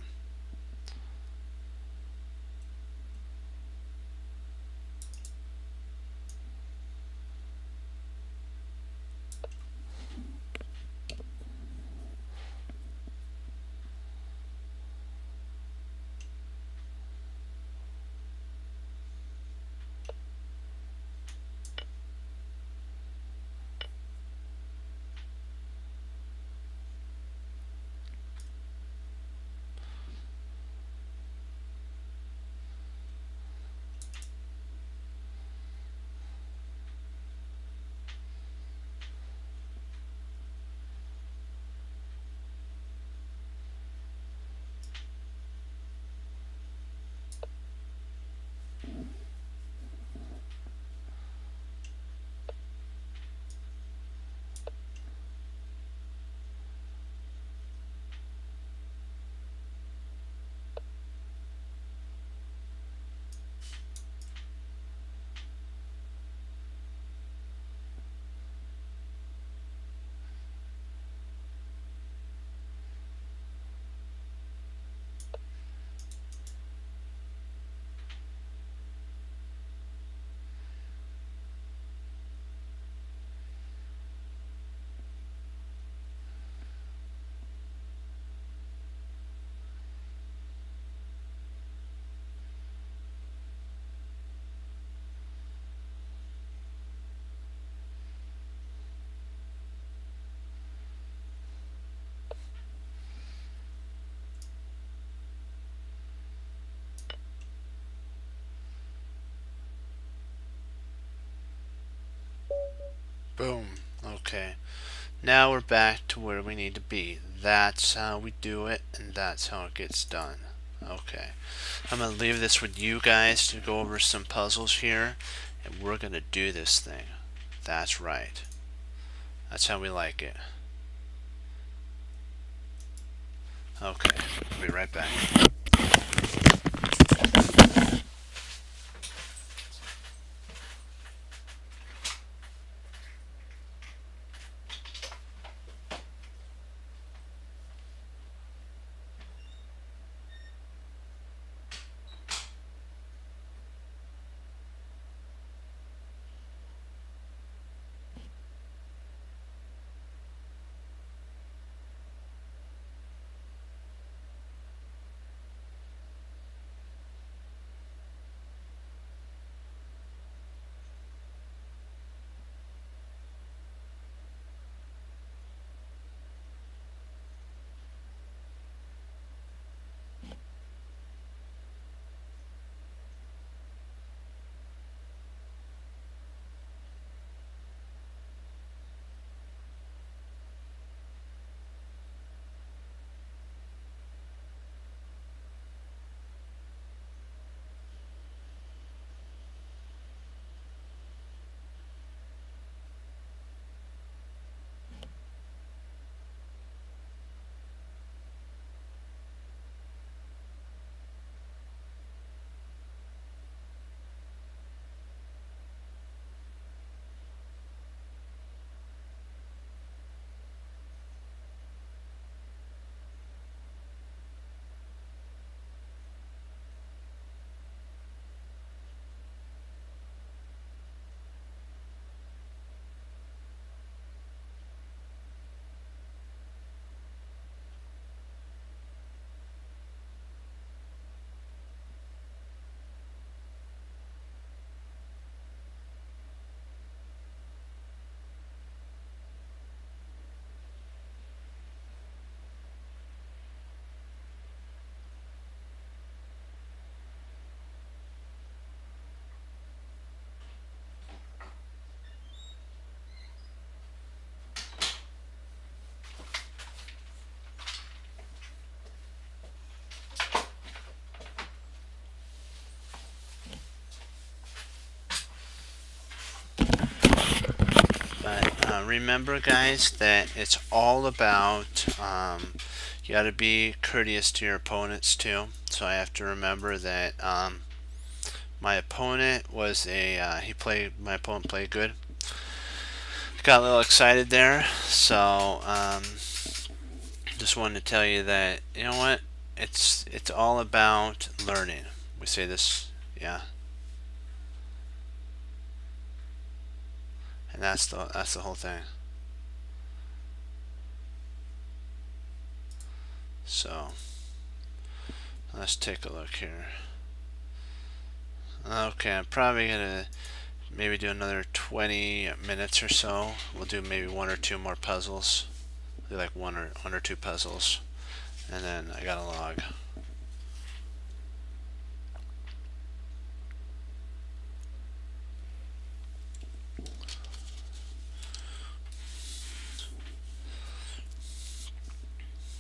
Boom. Okay. Now we're back to where we need to be. That's how we do it, and that's how it gets done. Okay. I'm going to leave this with you guys to go over some puzzles here, and we're going to do this thing. That's right. That's how we like it. Okay. I'll be right back. But remember, guys, that it's all about you got to be courteous to your opponents too. So I have to remember that my opponent was my opponent played good. Got a little excited there, so just wanted to tell you that, you know what, it's all about learning. We say this, yeah, and that's the whole thing. So let's take a look here. Okay, I'm probably gonna maybe do another 20 minutes or so. We'll do maybe one or two more puzzles. Do like one or two puzzles, and then I got a log.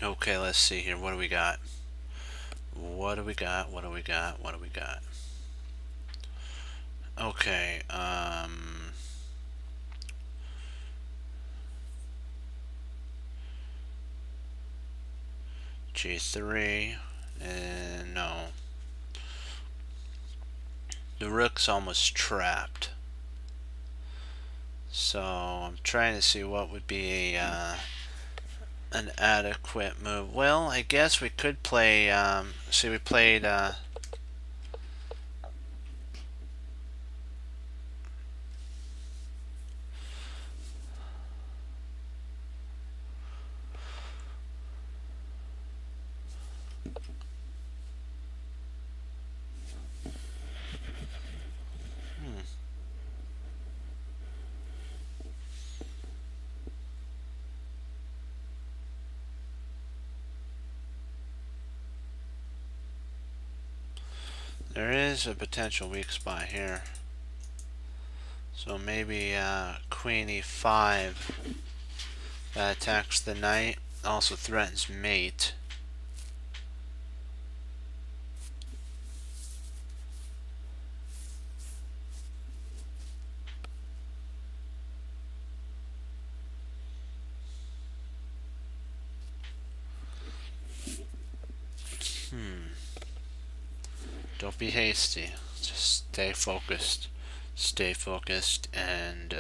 Okay, let's see here. What do we got? What do we got? What do we got? What do we got? Okay, G3, and no. The rook's almost trapped. So I'm trying to see what would be an adequate move. Well, I guess we could play, see, we played, there is a potential weak spot here. So maybe Queen E5 that attacks the knight, also threatens mate. Don't be hasty. Just stay focused. Stay focused, and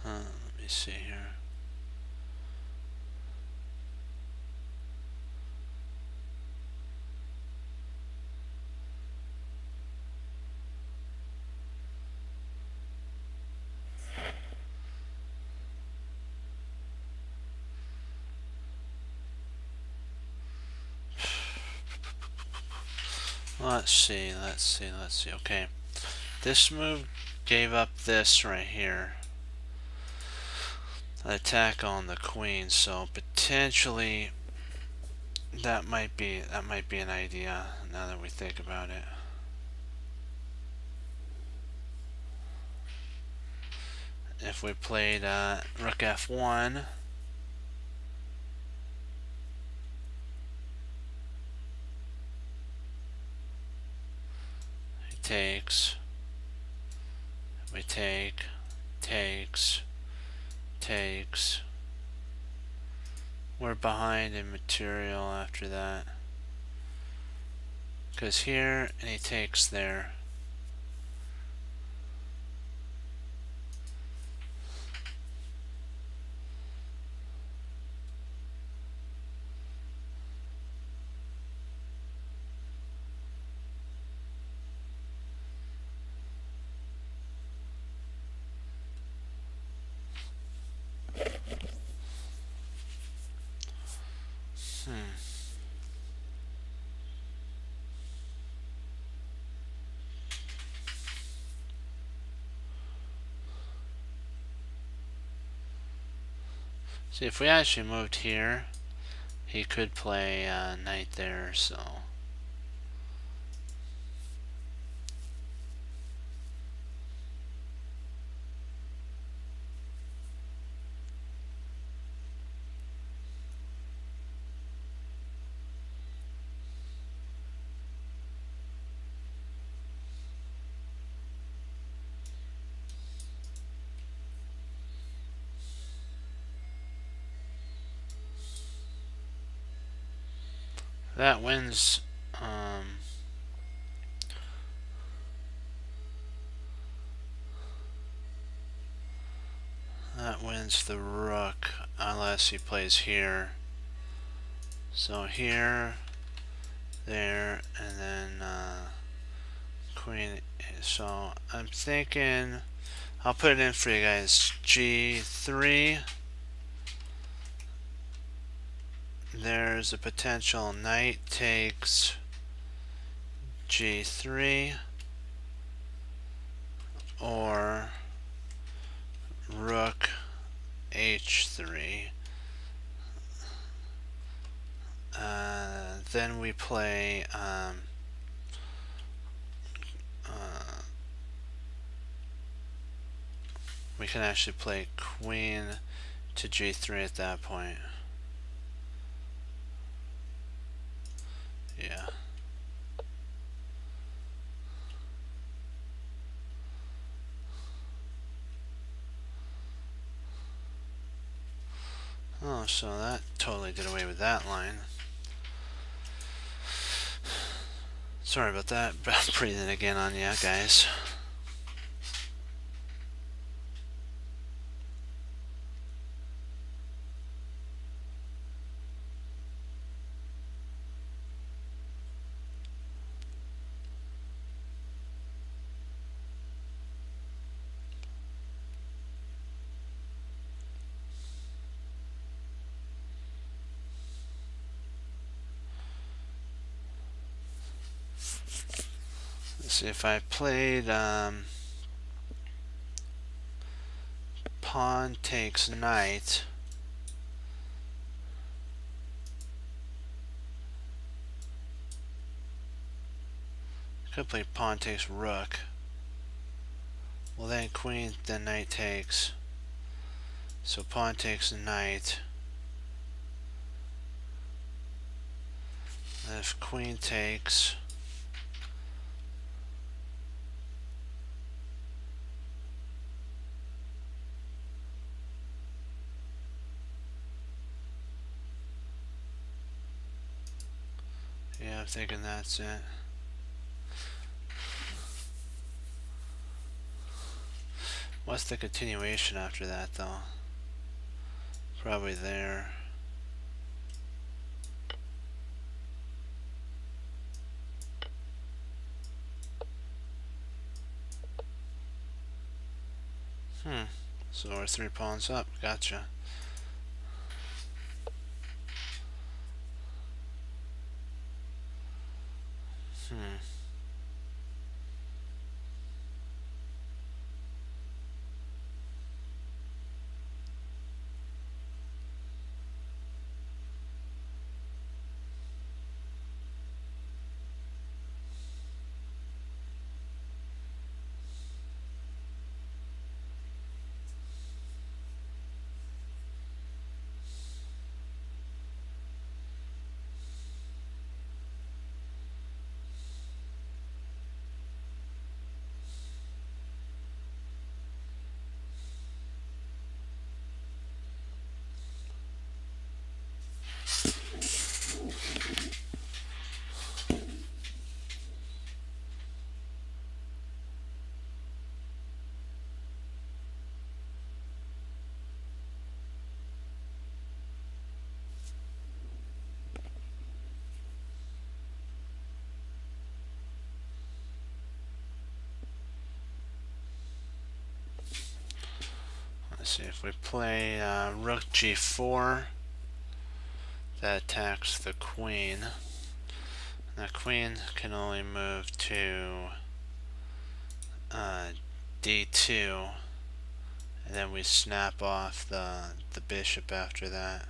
let me see here. Let's see, let's see, let's see. Okay, this move gave up this right here. Attack on the queen, so potentially that might be an idea now that we think about it. If we played rook f1, he takes, we take, takes, takes. We're behind in material after that, because here and he takes there. See, if we actually moved here, he could play knight there, so. That wins. That wins the rook unless he plays here. So here, there, and then queen. So I'm thinking I'll put it in for you guys. G3. There's a potential knight takes G3 or rook H3. Then we play we can actually play queen to G3 at that point. Yeah. Oh, so that totally did away with that line. Sorry about that. Breathing again on you guys. Let's see if I played pawn takes knight. Could play pawn takes rook. Well, then queen, then knight takes. So pawn takes knight. And if queen takes, yeah, I'm thinking that's it. What's the continuation after that, though? Probably there. So we're 3 pawns up. Gotcha. Let's see if we play rook G4. that attacks the queen. The queen can only move to d2, and then we snap off the bishop after that.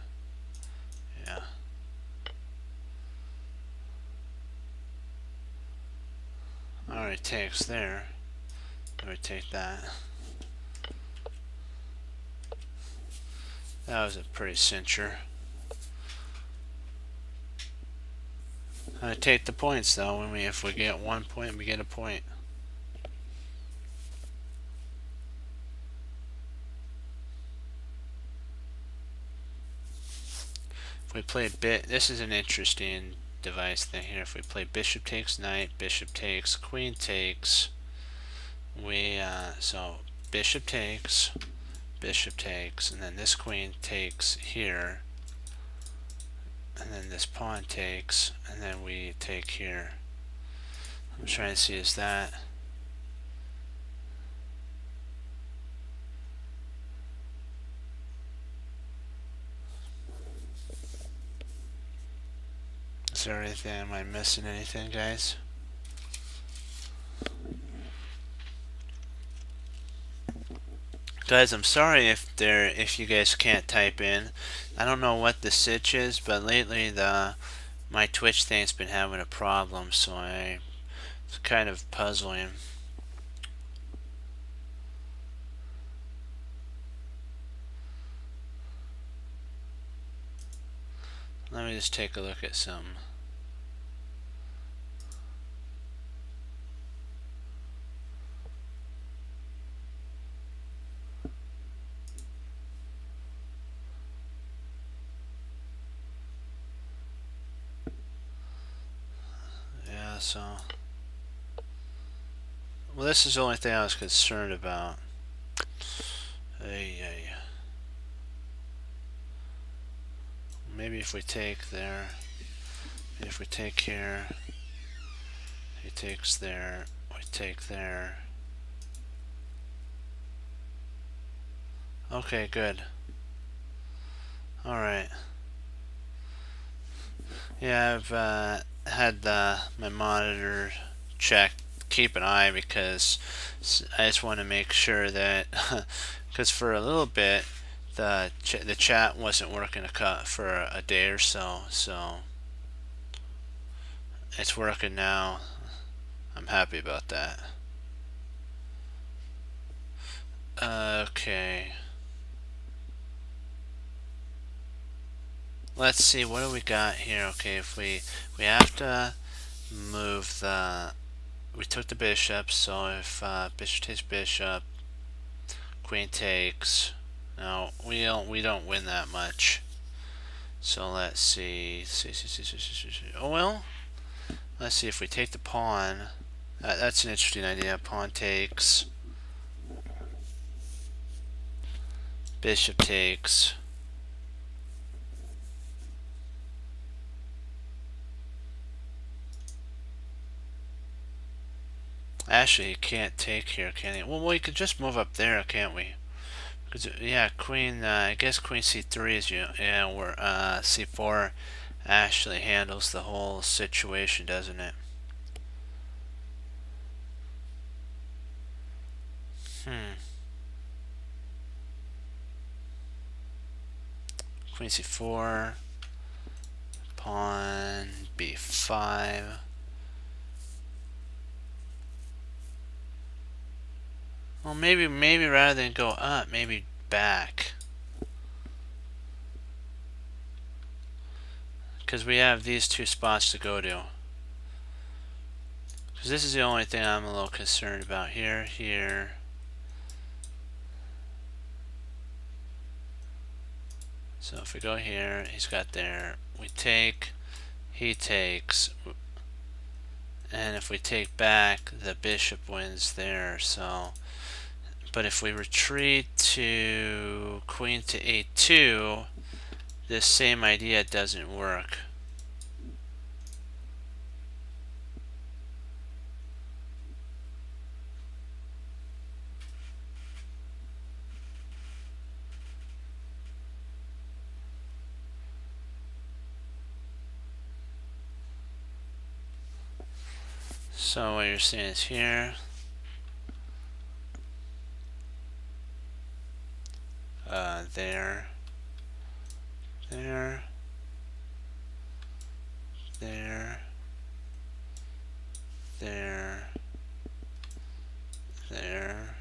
Yeah. Alright, takes there. Then we take that. That was a pretty cincher. I take the points though. If we get 1 point, we get a point. If we play this is an interesting device thing here. If we play bishop takes knight, bishop takes, queen takes, so bishop takes, and then this queen takes here, and then this pawn takes, and then we take here. I'm trying to see, is that is there anything, am I missing anything, guys? Guys, I'm sorry if you guys can't type in. I don't know what the sitch is, but lately my Twitch thing's been having a problem, so it's kind of puzzling. Let me just take a look at some. Yeah, so well, this is the only thing I was concerned about. Maybe if we take there, maybe if we take here, he takes there, we take there. Okay, good. Alright. Yeah, I've had my monitor checked, keep an eye, because I just want to make sure that, because for a little bit the chat wasn't working for a day or so, so it's working now. I'm happy about that. Okay. Let's see, what do we got here? Okay, if we have to move we took the bishop, so if bishop takes bishop, queen takes. No, we don't win that much. So let's see. Oh well. Let's see if we take the pawn. That's an interesting idea. Pawn takes. Bishop takes. Actually, he can't take here, can he? Well, we could just move up there, can't we? Because yeah, queen. I guess queen c3 is where c4 actually handles the whole situation, doesn't it? Queen c4, pawn b5. Well, maybe rather than go up, maybe back. Because we have these two spots to go to. Because this is the only thing I'm a little concerned about. Here. So if we go here, he's got there. We take, he takes. And if we take back, the bishop wins there. So, but if we retreat to queen to a2, this same idea doesn't work. So what you're seeing is here, there, there, there, there, there,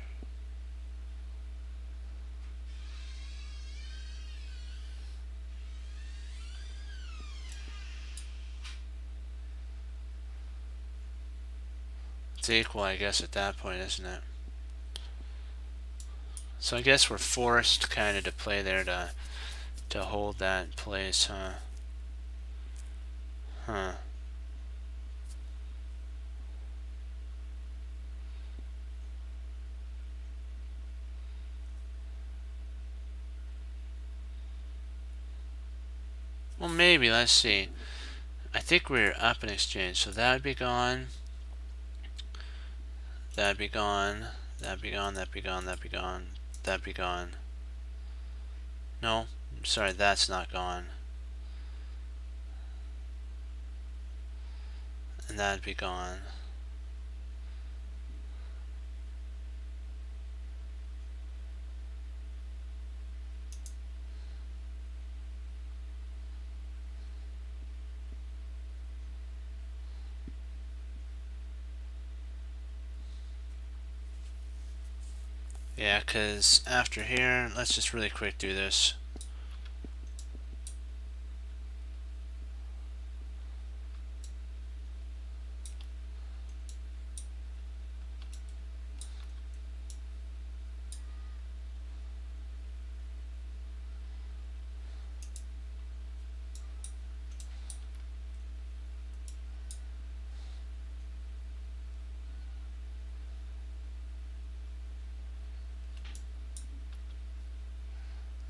it's equal, I guess, at that point, isn't it? So I guess we're forced kind of to play there to hold that in place, huh? Huh. Well, maybe. Let's see. I think we're up in exchange, so that'd be gone. That'd be gone. That'd be gone. That'd be gone. That'd be gone. That'd be gone. No, sorry, that's not gone. And that'd be gone. Yeah, because after here, let's just really quick do this.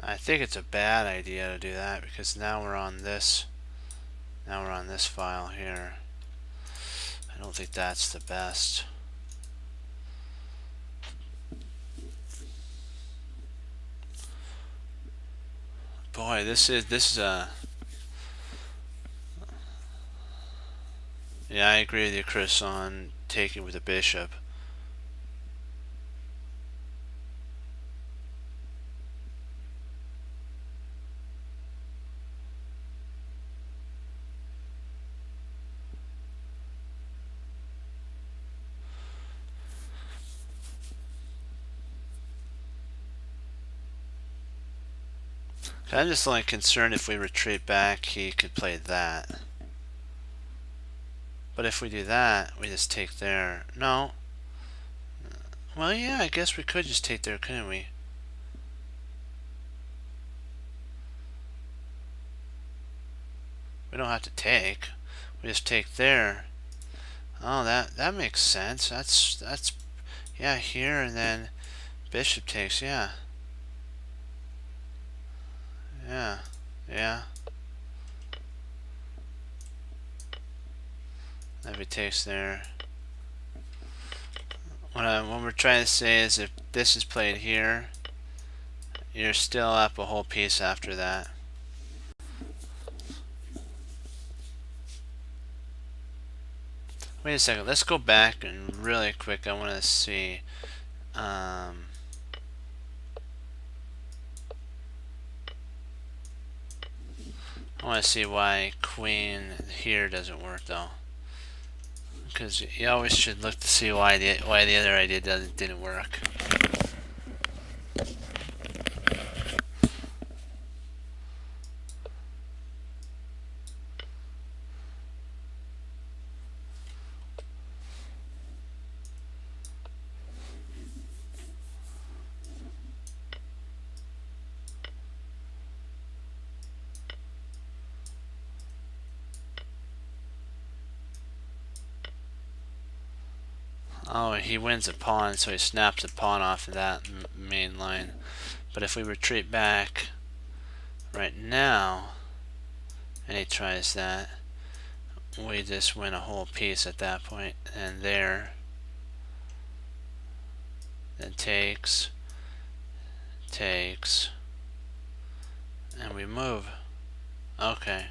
I think it's a bad idea to do that because now we're on this. Now we're on this file here. I don't think that's the best. Boy, this is a. Yeah, I agree with you, Chris, on taking with a bishop. I'm just only concerned if we retreat back, he could play that. But if we do that, we just take there. No. Well, yeah, I guess we could just take there, couldn't we? We don't have to take. We just take there. Oh, that makes sense. That's yeah, here and then bishop takes, yeah. Yeah. Yeah. That be takes there. What we're trying to say is if this is played here, you're still up a whole piece after that. Wait a second, let's go back and really quick, I want to see I want to see why queen here doesn't work though, because you always should look to see why the other idea didn't work. Oh, he wins a pawn, so he snaps a pawn off of that main line. But if we retreat back right now, and he tries that, we just win a whole piece at that point. And there, then takes, and we move. Okay,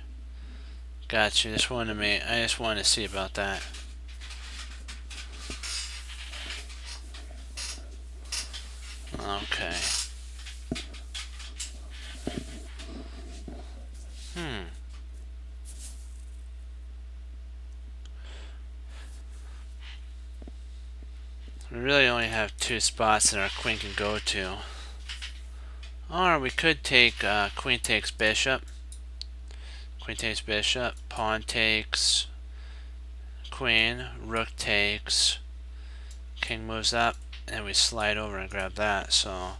got you. I just wanted to see about that. Okay. We really only have two spots that our queen can go to. Or we could take queen takes bishop. Queen takes bishop. Pawn takes queen. Rook takes. King moves up. And we slide over and grab that. So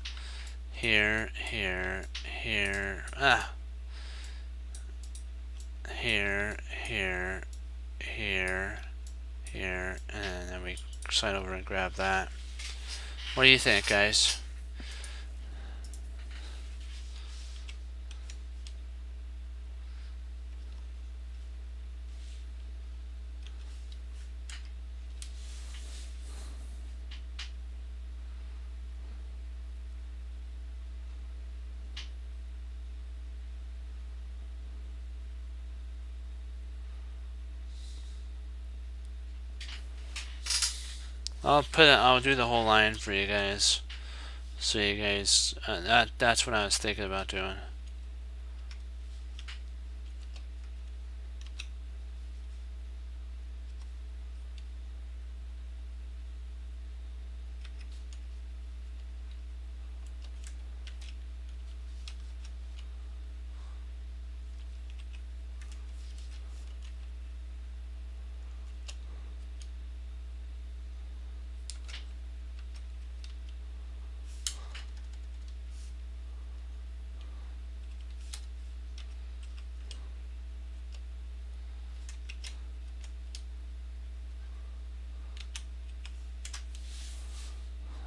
here, here, here. Here, here, here, here. And then we slide over and grab that. What do you think, guys? I'll do the whole line for you guys. So you guys, that's what I was thinking about doing.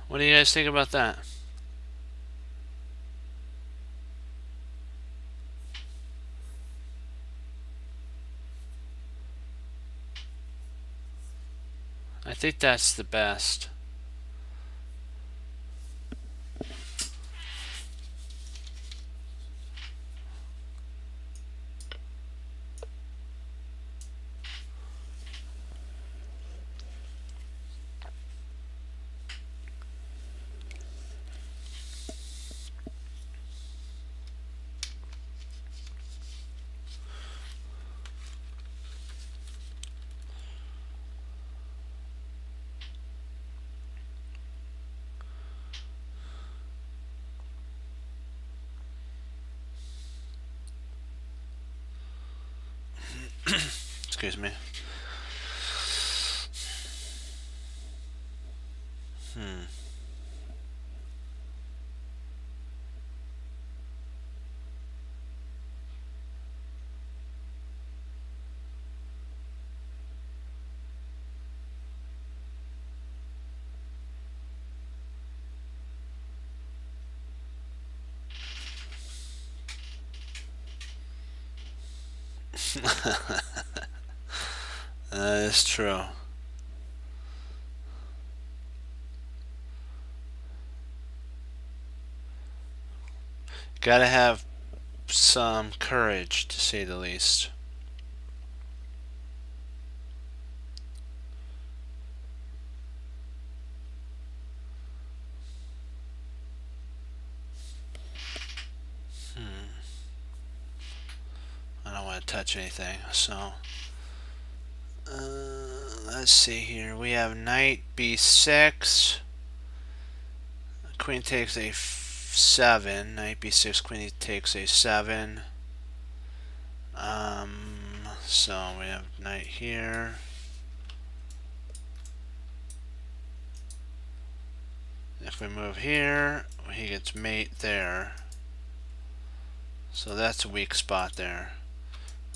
What do you guys think about that? I think that's the best. Excuse me. That is true. Gotta have some courage, to say the least. I don't want to touch anything, so let's see here. We have knight b6. Queen takes a7. Knight b6. Queen takes a7. So we have knight here. If we move here, he gets mate there. So that's a weak spot there.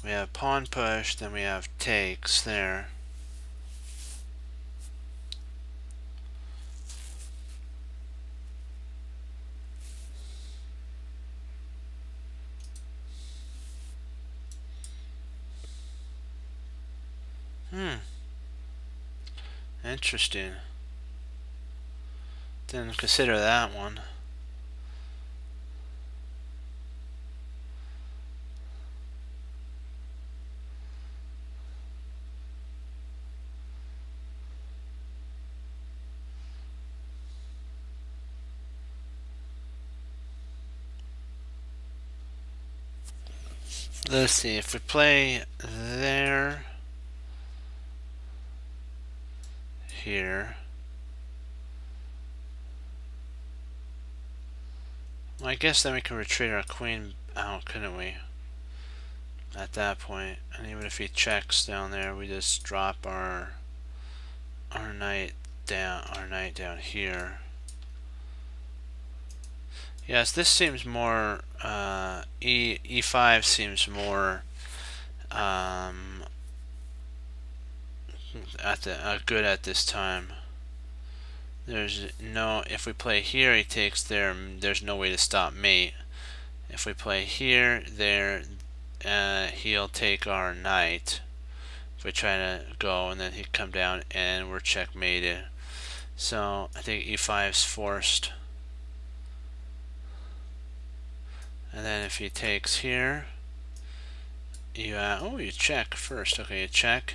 We have pawn push, then we have takes there. Interesting. Didn't consider that one. let's see, if we play there, here, well, I guess then we can retreat our queen out, couldn't we? At that point, and even if he checks down there, we just drop our knight down here. Yes, this seems more e5 seems more good at this time. There's no, if we play here, he takes there. There's no way to stop mate. If we play here, there, he'll take our knight. If we try to go, and then he'd come down, and we're checkmated. So I think e5 is forced. And then if he takes here, you you check first. Okay, you check.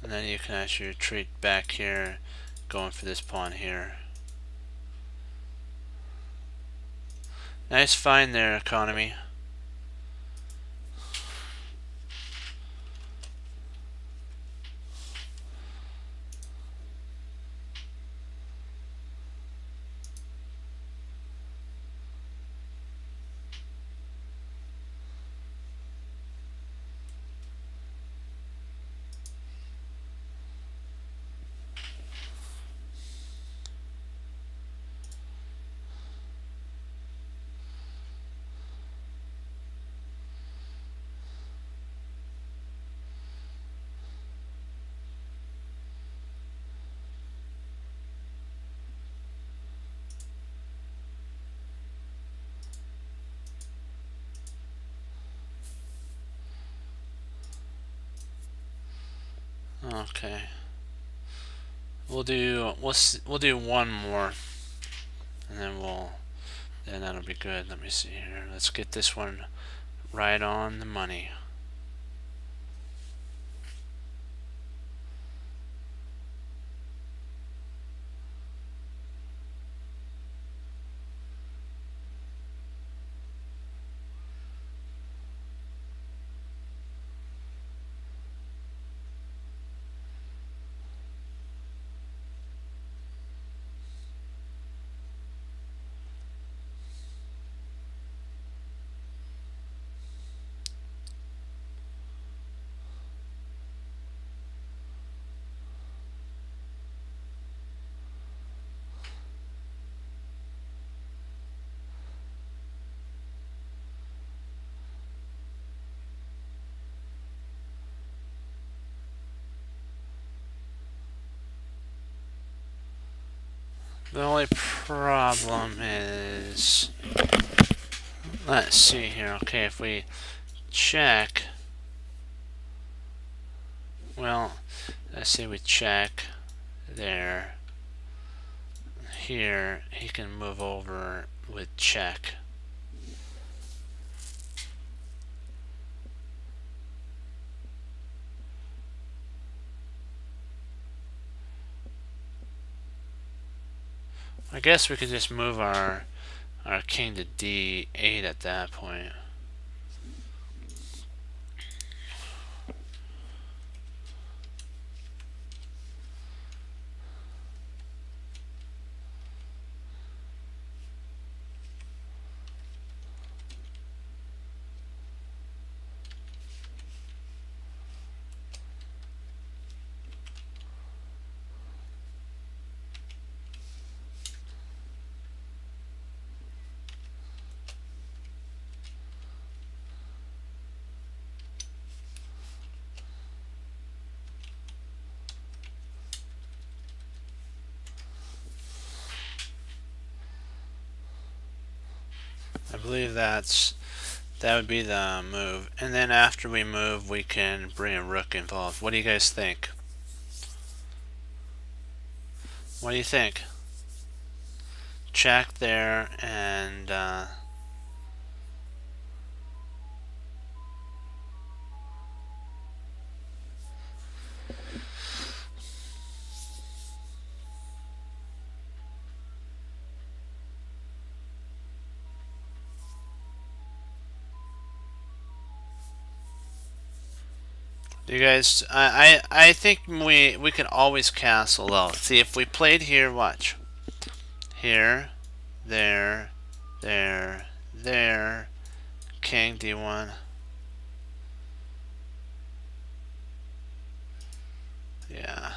And then you can actually retreat back here, going for this pawn here. Nice find there, economy. Okay. We'll do one more, and then that'll be good. Let me see here. Let's get this one right on the money. The only problem is, let's see here. Okay, if we check, well, let's say we check there. Here, he can move over with check. I guess we could just move our king to d8 at that point. I believe that would be the move. And then after we move, we can bring a rook involved. What do you guys think? What do you think? Check there, and You guys, I think we can always castle though. See, if we played here, watch. Here, there, there, king d1. Yeah.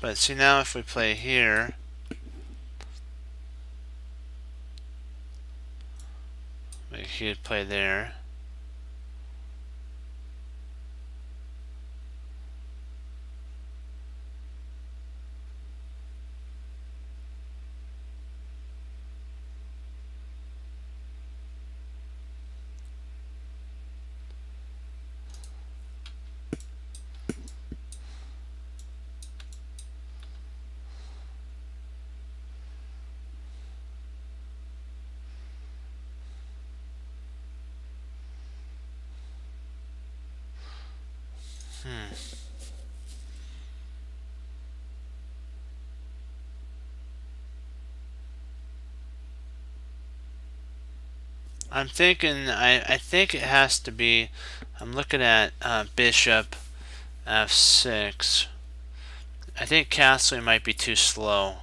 But see, now if we play here, we could play there. Hmm. I'm thinking, I think it has to be, I'm looking at bishop f6. I think castling might be too slow.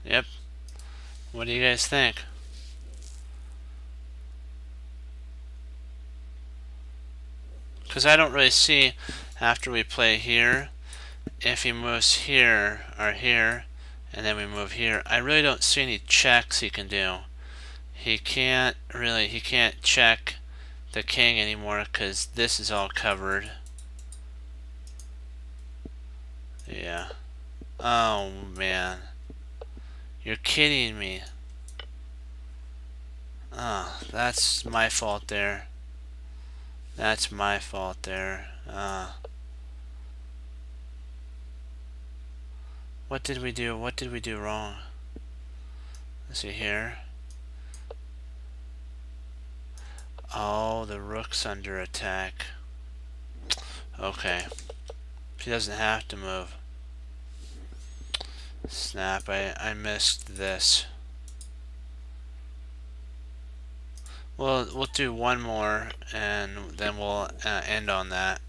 Yep. What do you guys think? Because I don't really see, after we play here, if he moves here or here, and then we move here, I really don't see any checks he can do. He can't check the king anymore because this is all covered. Yeah. Oh man. You're kidding me. Oh, that's my fault there. That's my fault there. What did we do? What did we do wrong? Let's see here. Oh, the rook's under attack. Okay. He doesn't have to move. Snap, I missed this. We'll do one more and then we'll end on that.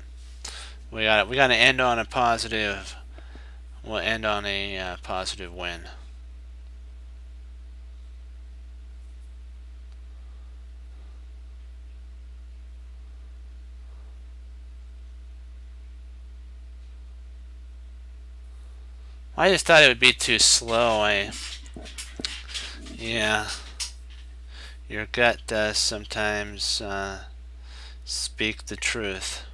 We gotta end on a positive. We'll end on a positive win. I just thought it would be too slow. Yeah, your gut does sometimes speak the truth.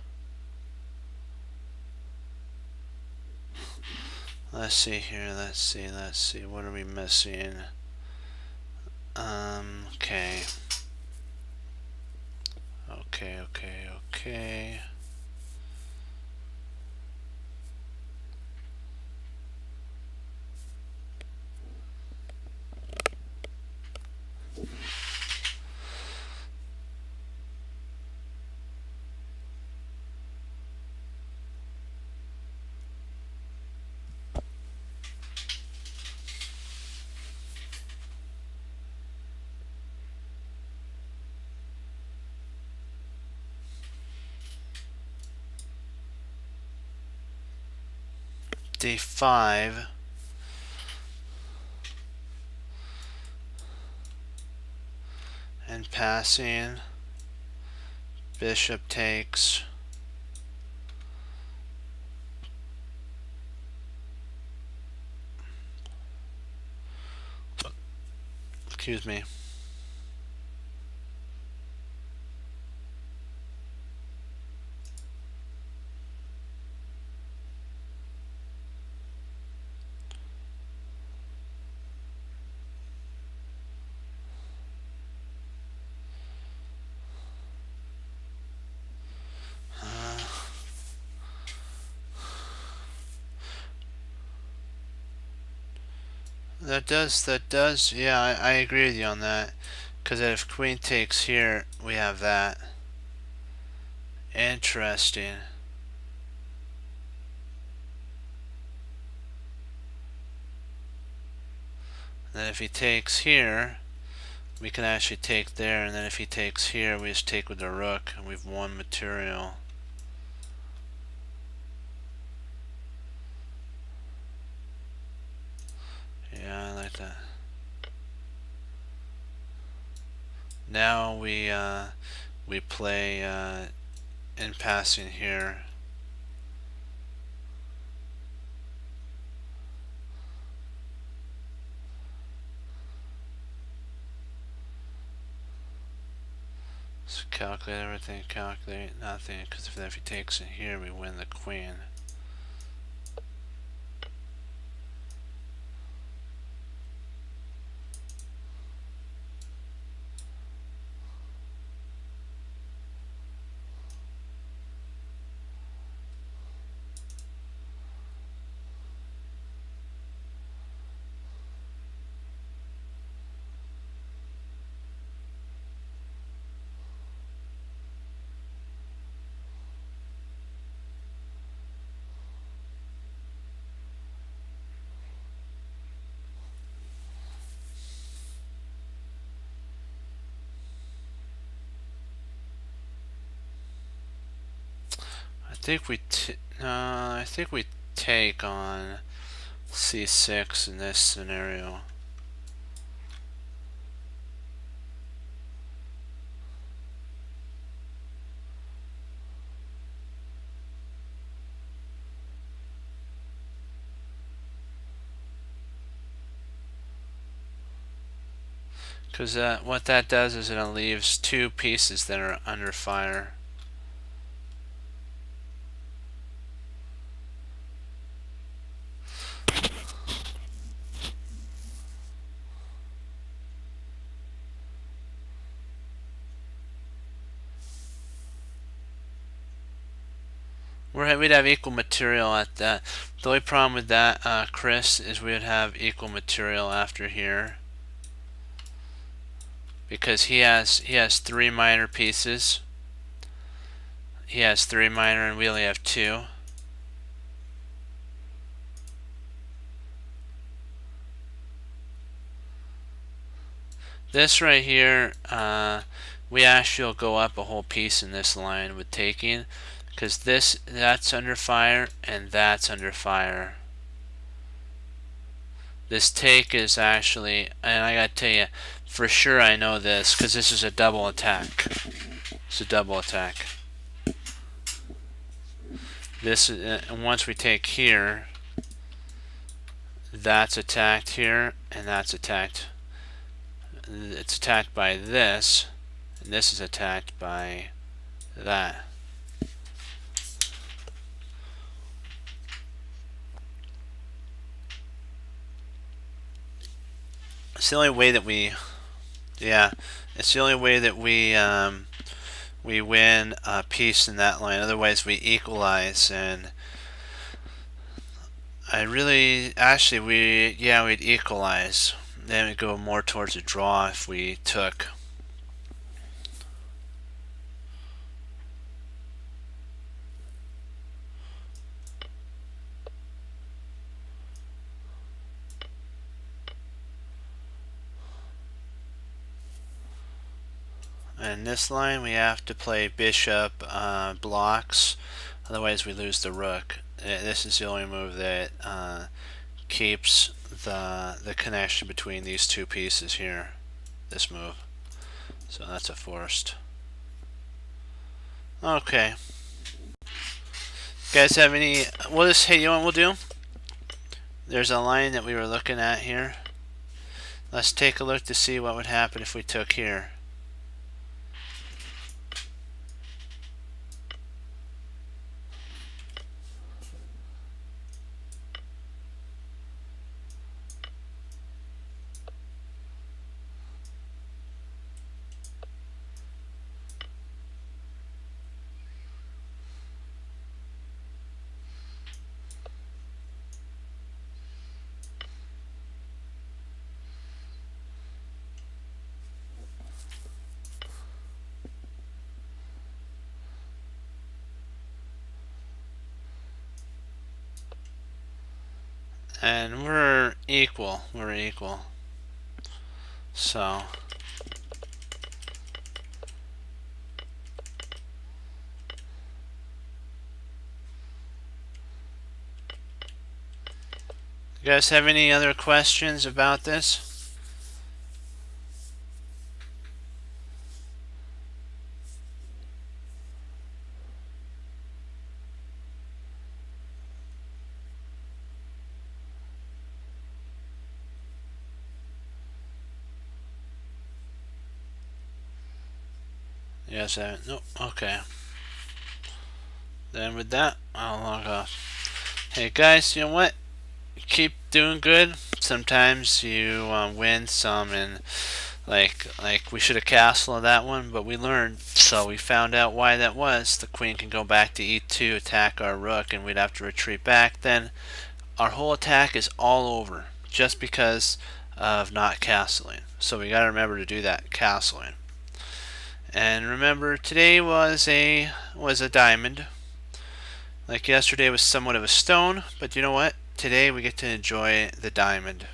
Let's see here. Let's see. What are we missing? Okay. Okay. D5. And passing. Bishop takes. Excuse me. That does, yeah, I agree with you on that. Because if queen takes here, we have that. Interesting. Then if he takes here, we can actually take there, and then if he takes here, we just take with the rook, and we've won material. Yeah, I like that. Now we play in passing here. So calculate everything, calculate nothing, because if he takes it here, we win the queen. I think we take on c6 in this scenario. Because what that does is it leaves two pieces that are under fire. We'd have equal material at that. The only problem with that, Chris, is we would have equal material after here. Because he has 3 minor pieces. He has 3 minor and we only have 2. This right here, we actually will go up a whole piece in this line with taking, because that's under fire and that's under fire. This take is actually, and I gotta tell you, for sure I know this, because this is a double attack. It's a double attack. This and once we take here, that's attacked here, and that's attacked. It's attacked by this, and this is attacked by that. It's the only way that we, yeah, it's the only way that we win a piece in that line. Otherwise, we equalize, and we'd equalize. Then we'd go more towards a draw if we took. In this line, we have to play bishop blocks, otherwise we lose the rook. This is the only move that keeps the connection between these two pieces here. This move. So that's a forced. Okay. Guys have any? Hey, you know what we'll do? There's a line that we were looking at here. Let's take a look to see what would happen if we took here. And we're equal. We're equal. So you guys have any other questions about this? Yes, no. Okay. Then with that, I'll log off. Hey guys, you know what? Keep doing good. Sometimes you win some, and like we should have castled that one, but we learned, so we found out why that was. The queen can go back to e2, attack our rook, and we'd have to retreat back. Then our whole attack is all over just because of not castling. So we got to remember to do that castling. And remember, today was a diamond. Like yesterday was somewhat of a stone, but you know what? Today we get to enjoy the diamond.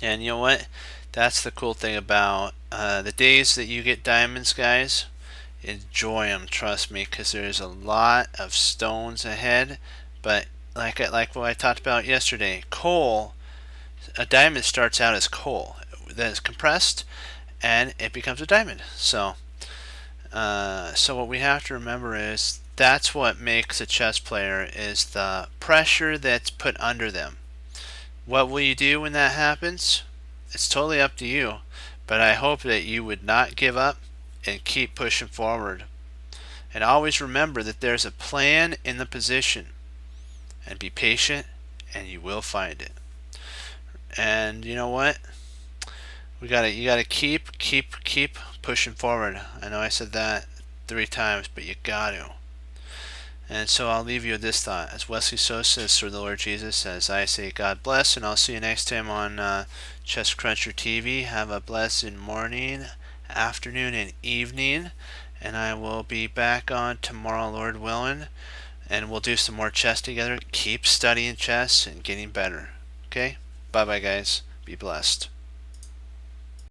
And you know what? That's the cool thing about the days that you get diamonds, guys. Enjoy them, trust me, because there's a lot of stones ahead. But like what I talked about yesterday, coal. A diamond starts out as coal, then it's compressed, and it becomes a diamond. So what we have to remember is that's what makes a chess player, is the pressure that's put under them. What will you do when that happens? It's totally up to you, but I hope that you would not give up and keep pushing forward. And always remember that there's a plan in the position, and be patient, and you will find it. And you know what? You gotta keep pushing forward. I know I said that 3 times, but you got to. And so I'll leave you with this thought. As Wesley So says through the Lord Jesus, as I say, God bless, and I'll see you next time on Chess Cruncher TV. Have a blessed morning, afternoon, and evening. And I will be back on tomorrow, Lord willing. And we'll do some more chess together. Keep studying chess and getting better. Okay? Bye-bye, guys. Be blessed.